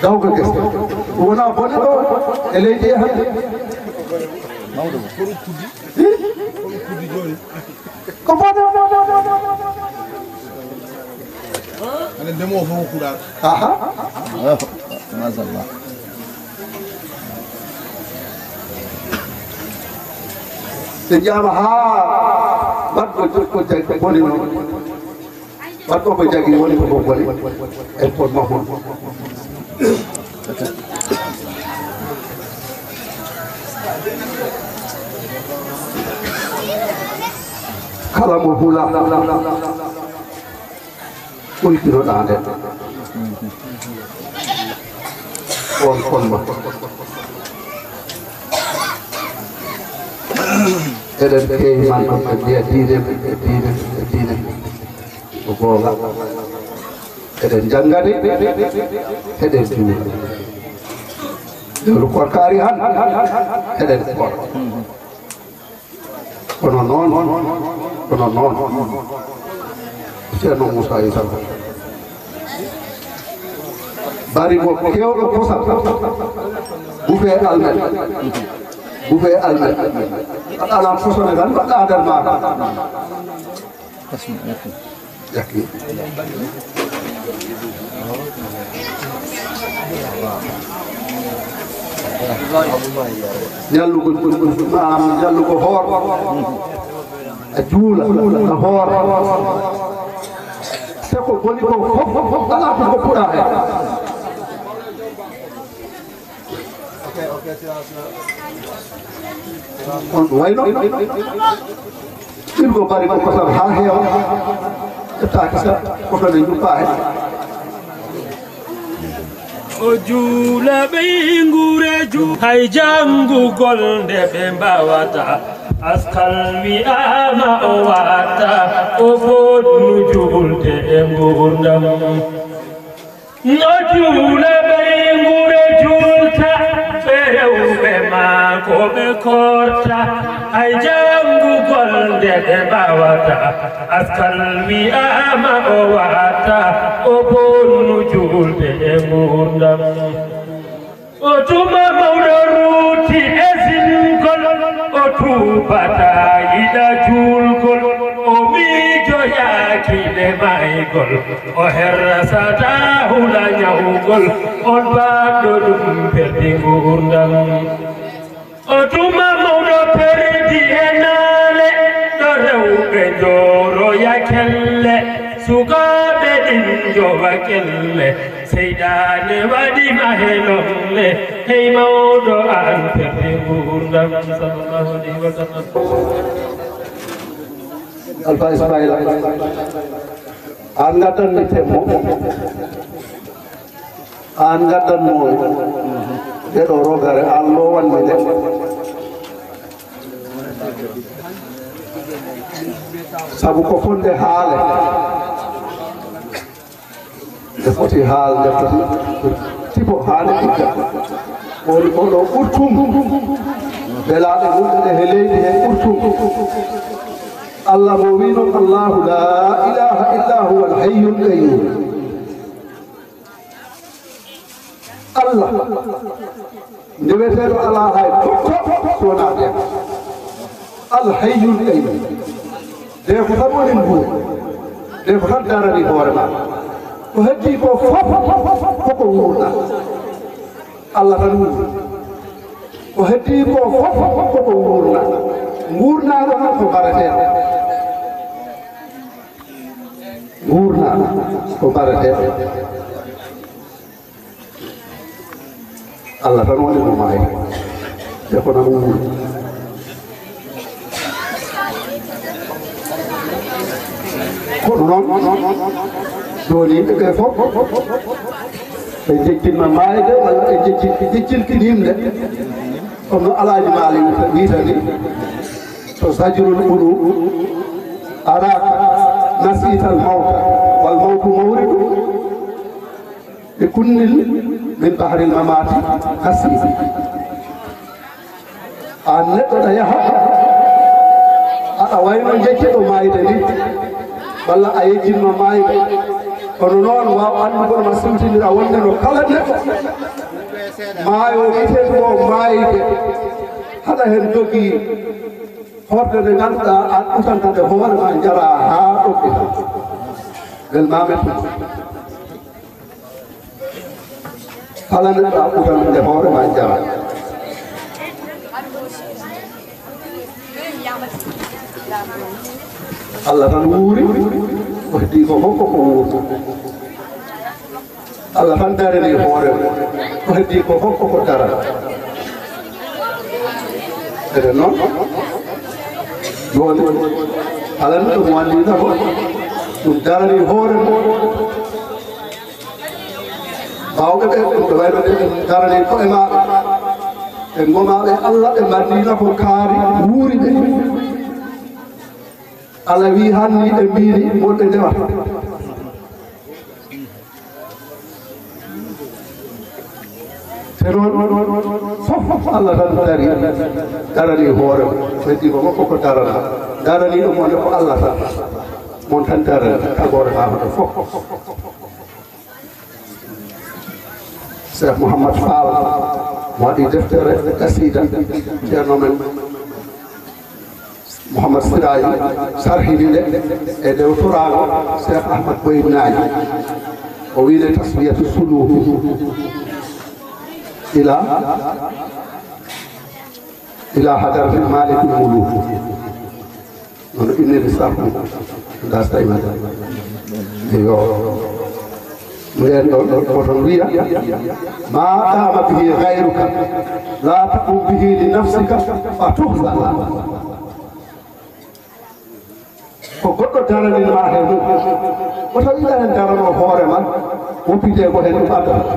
dawgo gese wona boni ɗo e leydi e hande ko boni ane demo fo kuɗa aha masallah se jama ha watko ko jagi boni noon watko ko jagi woni ko boni e pot mahol kala mo hula ultiroɗa nde on fonma eɗen keewi man ɗum ɓe mbiya diine ko googa eɗen janngani eɗen juula lewru korkaari han eɗen kor kono noon ceerno Moussa Issa bari mo kewɗo kosam bufe almet aɗanan fosone tan mbaɗɗa nder maɗa yakki jallugo hoor a juula a hoor te ko boni ko fof ala ko goppuɗa hen on ɗum wayno irgo bari ko kosam ha heewa ƴettaaki sa kotone juppaa hen o juula ɓe ngure ju hay janngugol nde ɓe mbawata askal wi'ama o watta o fotnu julde e ngurdam no juula ɓe ngure julta ɓe rewɓe maako ɓe korta hay janngugol nde ɓe mbawata askal wi'ama o watta o fotnu julde e ngurdam o tuma mawɗo ruuti e singol o tubata yiɗa julgol o miijoyaaki nde maygol o herrasata hula nyawgol on baɗɗo ɗum perdi ngurdam o tuma mawɗo perdi e naale ɗo rewɓe njoroya kelle sukaaɓe ɗin jowa kelle seyɗaane waɗima helonle hey mawɗo an perdi ngurdam sallallahu alayhi wa sallam Alpha Ismaila an gaddanmi temmo an gaddanmo ɗeɗo rogare an lowanmi nde sabu ko fonde haale nde foti haalde tipo haale ɗigga woni oɗo ɓurtum belaɗe wulɗeɗe he leydi he ɓurtum Allah mo wino Allahu la ilaha illa huwa al-hayyul qayyum Allah ndeweteɗo ala hay tokko sowona ɓe al-hayyul qayyum de ko tan woni mbuur de ko tan darani hoore ma ko heddi ko fof koko wuurɗa Allah tan wuuri ko heddi ko fof koko wuurɗa nguurnaɗo tan ko mbareteɗo nguurnaɗo ko mbareteɗo Allah tan woni mo maayi te ko nan wuuri kono noon joni yimɓe ɓe fof ɓe jejjinma maayde walla ɓe jejjilkin yimɓe comme no Alaaji Maalik wiita ni to sajirul ɓuru araka nasital mawta wal mawtu mawridu ɓe kunnil min bahril mamati hasibi an neɗɗo ɗo yaha aɗa wayno jecceɗo maayde ni walla a yejjinma maayde kono noon waw andugol ma simtinira wonde no kala neɗɗo maayo witeɗo o maayde haɗa hen jogii horde nde ngannduɗa an usantade hoore ma jara haa ɗoɓɓita ngel mamet kala neɗɗo a usantade hoore ma jara Allah tan wuuri ko heddi ko fof koko wuurta Allah tan darani hoore ko heddi ko fof koko darata eden noon joni alan ɗum wallina ko ɗum darani hoore bawɓe ɓe ɗum ɓe wayno ɗe darani koye maɓe ɓe gomaɓe Allah ɓe mardina ko kaari wuuri ɓe Allah wi hanni ɓe mbiri wonɓe ndewata te noon fof Allah tan darani hoore heddi ko makko ko darani ɗum wonde ko Allah tan mon tan darani tagore maɗo fof Cheikh Mouhamad Fall waɗi deftere kasida ceerno men Mouhamad Siraji sarhini nde e dewtorago Cheikh Ahmad Boyid Naaji o wiide tasbiyatu suluhi ila hadarati malikul muluk nono innede sappo dasta imada eyo nden ɗon koton wiya ma qama bihi gayruka la taqum bihi li nafsika fa tuhza ko goɗɗo darani ma hen o tawi ɗaren darano hoore ma woppite ko hen ɗum addata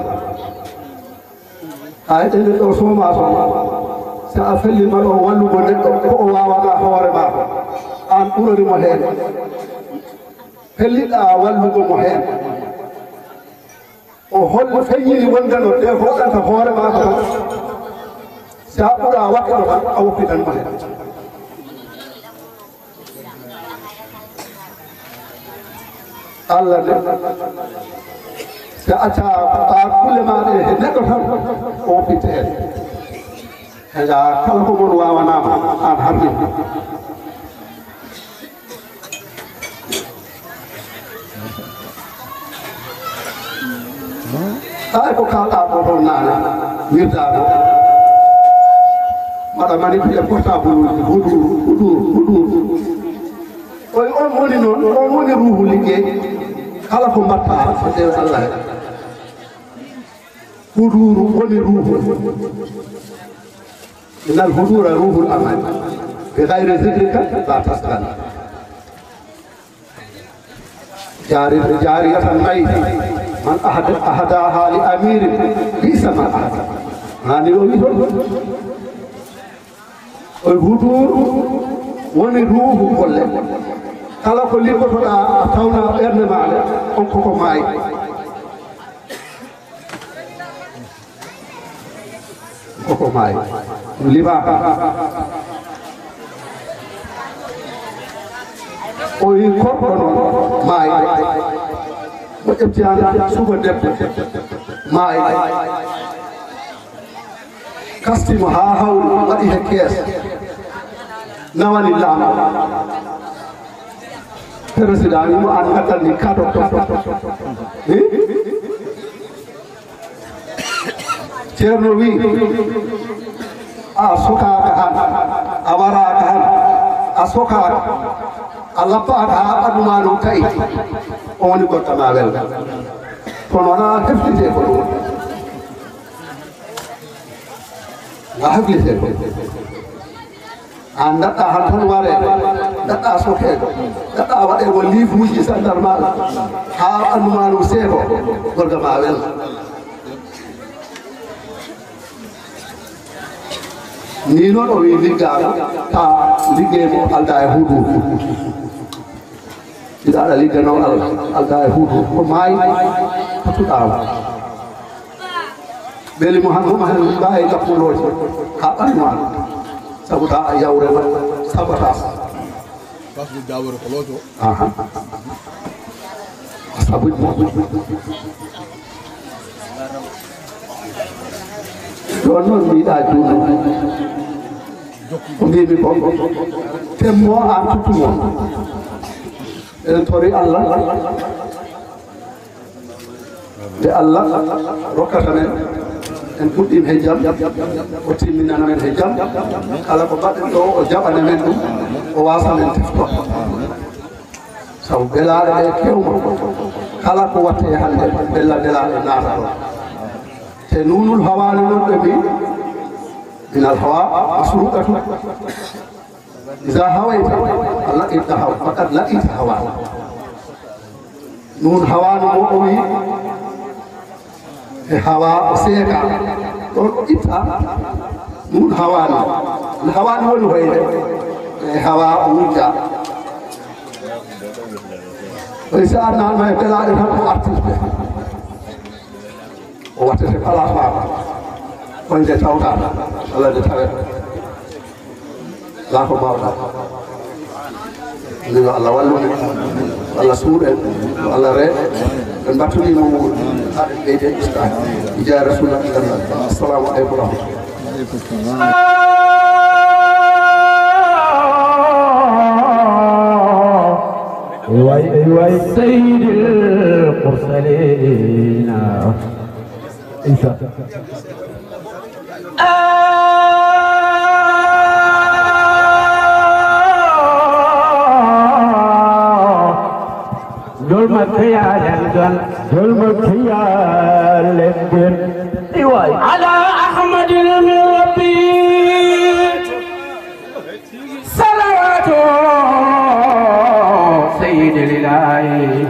a heɗene ɗo soma so a fellima ɗo wallugo neɗɗo ko o wawata hoore ma an ɓurorimo hen pelliɗa wallugo mo hen o hollo feññini wondano te ko waɗanta hoore ma ko tan sa ɓuura wakkilo tan a woppitanmo hen Allah ne so acca kulle maɗe e neɗɗo tan o woppitte hen eya kala ko mon wawanama an harmi hay ko kalɗa ko toon nane wirda ko mbaɗa manipulé portable uji huɗuru oy on woni noon on woni ruuhu liggey kala ko mbatta so dewe Allah he huɗuru woni ruuhu إن الهدور روح الأمان بغير ذكرك لا تسكن جارية الميت من أهداها لأمير بئس ما أهدى هاني الهدور وني روح كله kala ko liggotoɗa a tawna ɓerde maɗa on koko maayi koko maayi ɗum limaka o wi korɗo noon maayi mo ƴettiyani suba debbo maayi kastimo ha hawri waɗi he kees nawani laama président wimo an gaddanni kado ceerno wi a sokaka han a waraka han a sokaka a lappaka ha ɓaɗuma ɗum tayi on woni gottama welga kono wona heflite ko ɗum a heflite ko an daɗɗa han tan ware daɗɗa sokego daɗɗa waɗego livre uji sandar maɗa ha ɓanduma ɗum seeko gorga ma welga ni noon o wi liggama ta liggeymo alda e huudu iɗa aɗa liggano Allah alda e huudu ko maayi pattuɗama beeli mo han homa hen mbawi gappuloji ha ɓanduma sabu ta a yawrema sabotage pasde jawore ko lojo sabu ɗon noon mbiɗa juuno ko mbimi ko temmo an tuttumo eɗen tori Allah nde Allah rokkata men en puɗɗim he jam o timminana men he jam kala ko mbaɗen ɗo o jaɓana men ɗum o wasa men tefto sabu belaɗe ɗe kewma kala ko watte hande bella belaɗe naata ɗo te nunul hawani noon ɓe mbi minal hawa masruqatu iza hawayta a laqita hawa faqad laqita hawa nun hawani mo o wi e hawa o seeka ɗon o itta nun hawani woni hoyde e hawa o wujja oy sa annanma e belaɗe tan o artirte o wattete place maɗa koyde tawtaɗa walla nde taweta la ko mbawɗa ndino Allah wallude Allah suuɗen yo Allah ree ɓe mbattunimo muɗum haɗe ɓeyde ustade ija rasulullah sallallahu assalamu aleykum rahmatullah أيوة سيد المرسلين عيسى ظلمك يا لندن ظلمك يا لندن أيوة على أحمد من ربي صلواته سيد الإله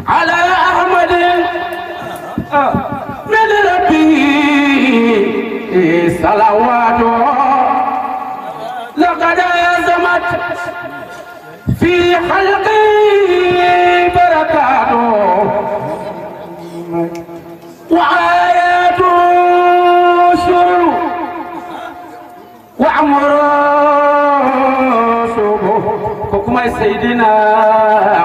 على أحمد من ربي صلواته لقد أزمت في خلقي بركاته وآياته شر وعمره حكم سيدنا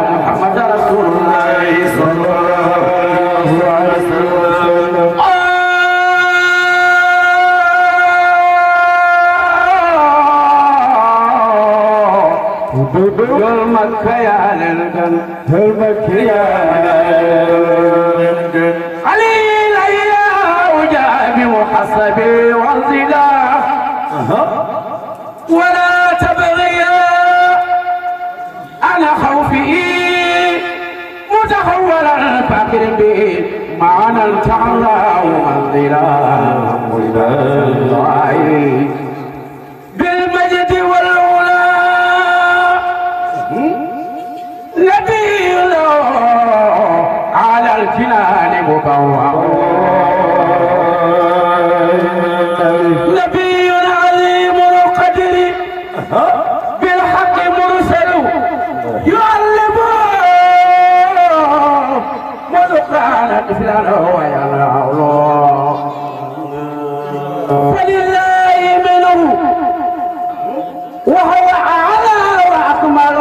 محمد رسول الله صلى الله عليه وسلم المكة يا للقن المكة يا للقن قليل يا وجابي وحسبي وانزلا ولا تبغي أنا خوفي متحولا فاكر به معنا التعالى ومنزلا بالمجد والعلا نبي له على الجنان مبوع نبي عظيم القدر بالحق مرسل يعلم مذقان فلان ويا الله فلله منه وهو أعلى وأكمل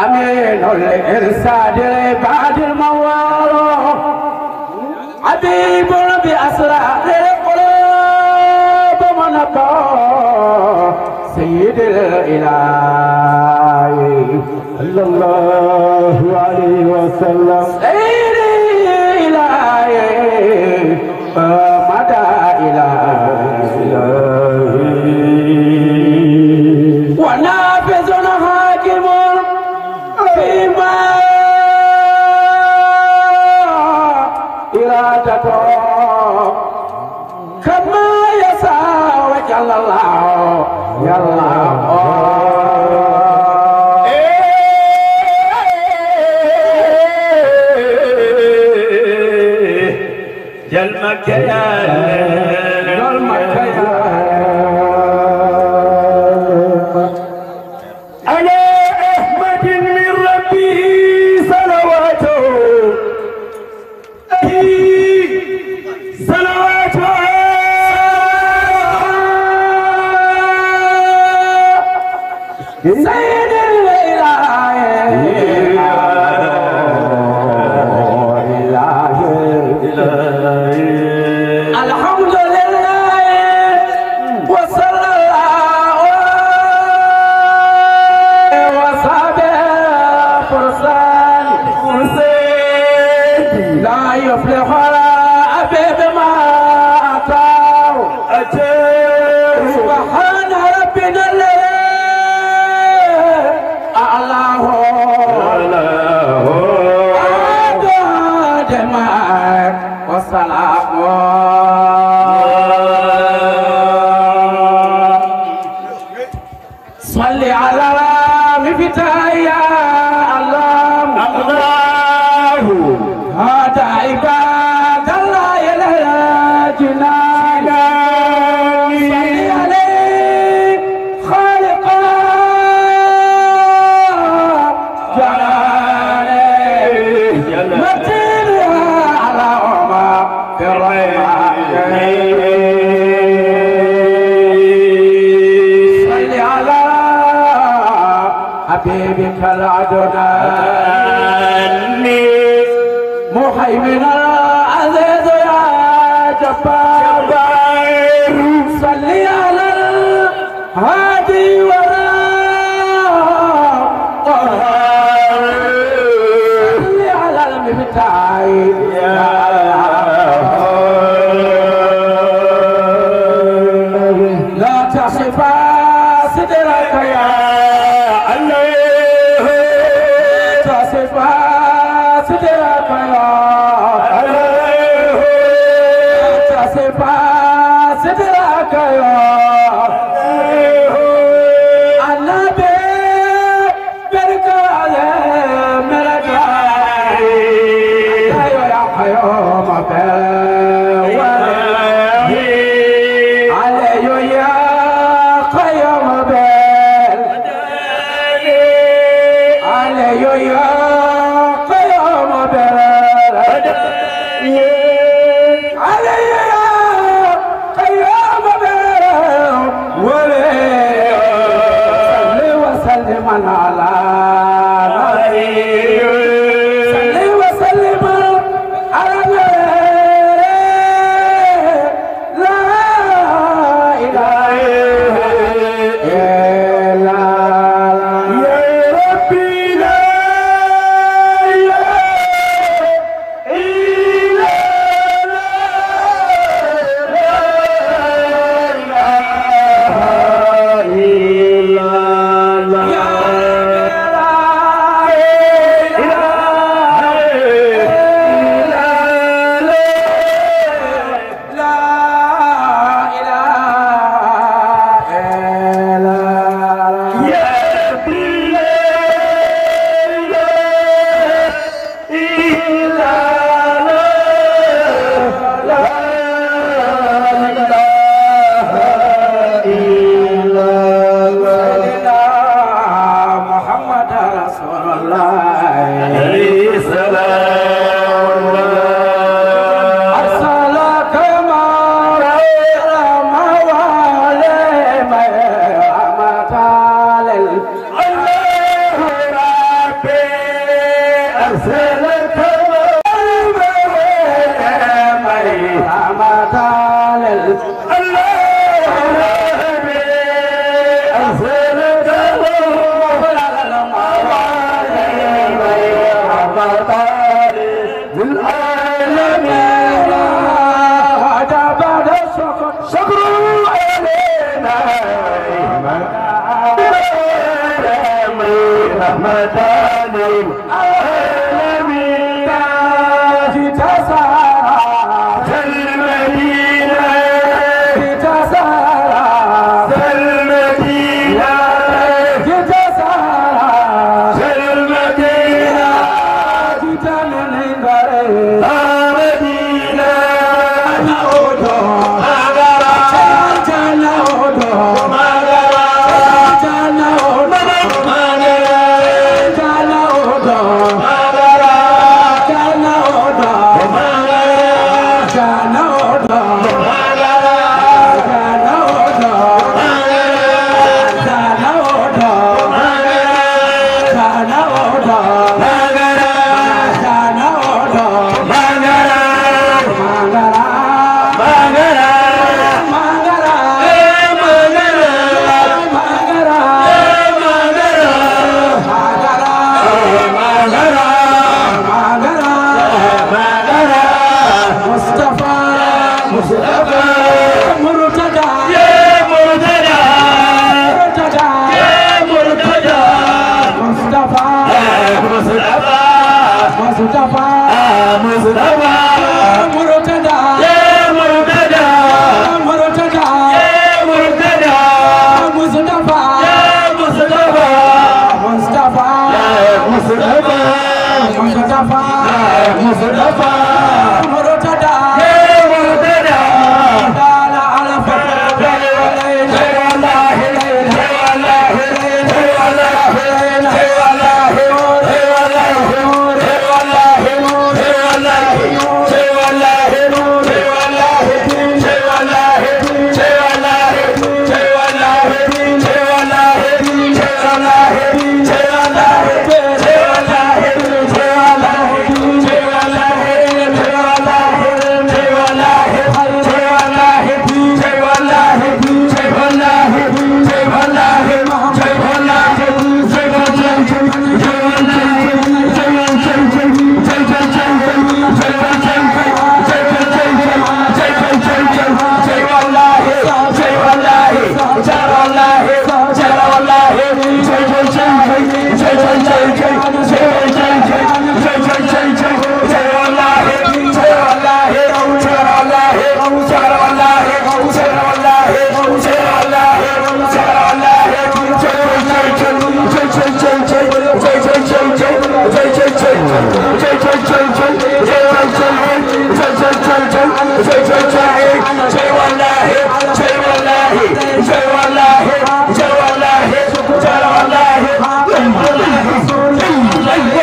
أمين الإرسال بعد الموال حبيب بأسرار القلوب منبع سيد الإله صلى الله عليه وسلم سيد الإله مدى إلهي ونافذ حاكم فيما إرادته كما يسعى وجل الله يا الله جل مكة يا جل مكة يا على أحمد من ربه صلواته صلواته سيد الحمد لله وصلى الله وصحبه فرسان لا يفلح أبي بما أتاه سبحان ربنا الذي أعلاه والسلام صل على مفتاح يا الله هذا عباد الله يا جنان صل عليه خالق جلاله متين على صل على حبيبك العدنان مهيمن العزيز يا جبار صل على الهادي ولا صل على المفتاح يا لا تصف صدرك يا الله تصف صدرك يا الله تصف صدرك يا النبي Jai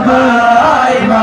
Bye.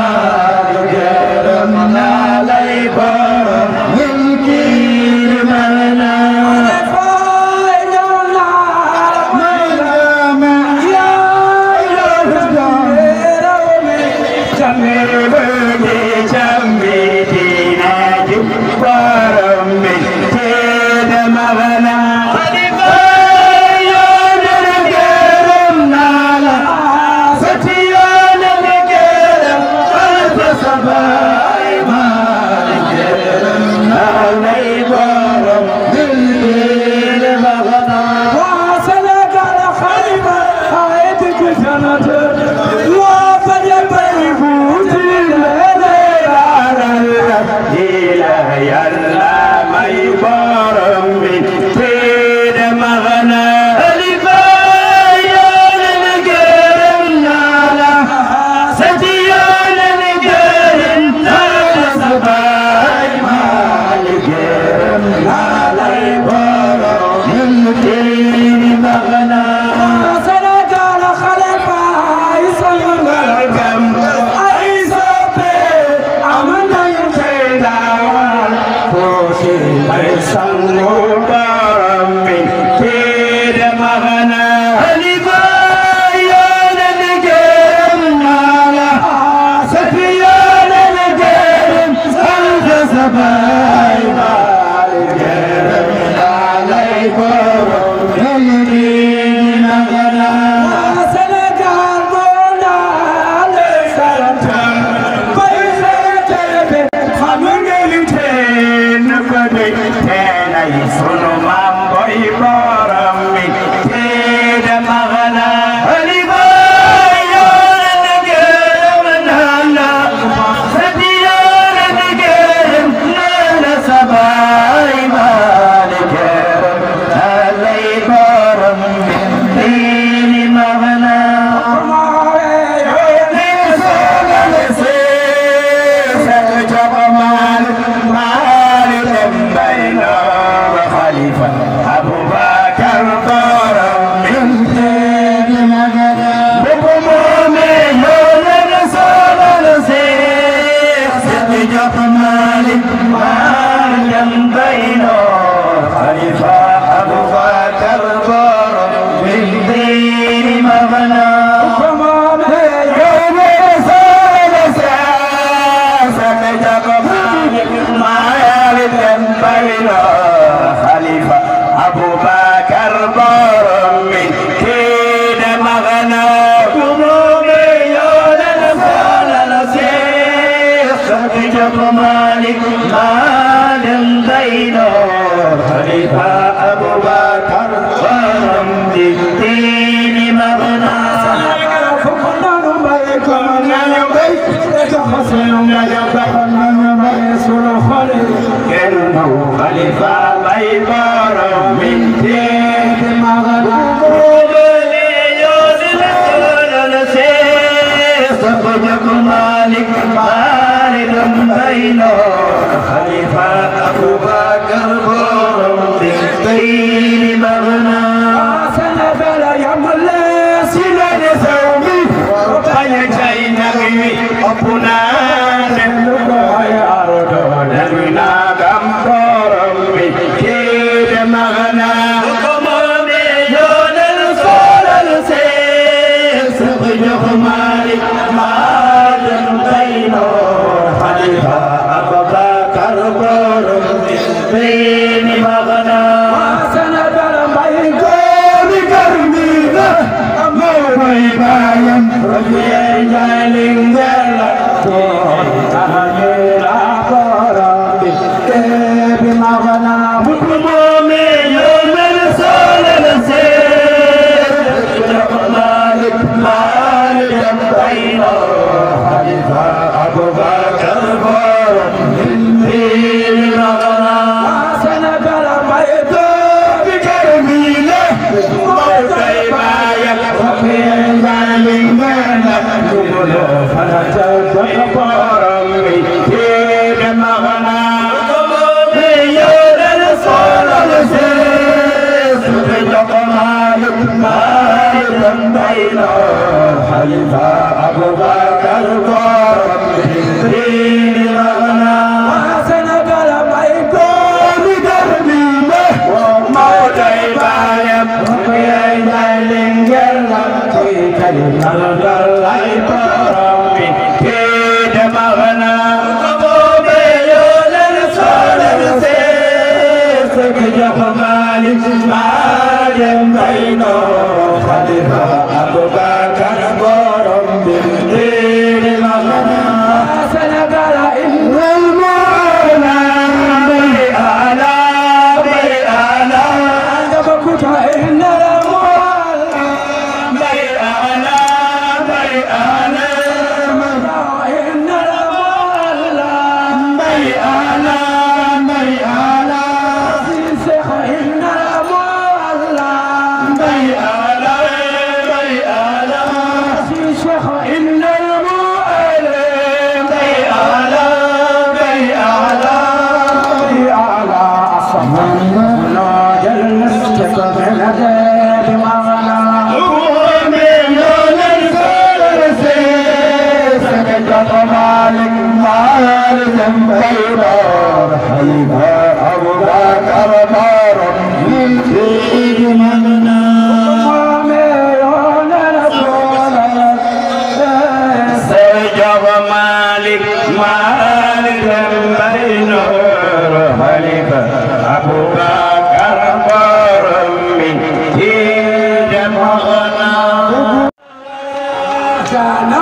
Jana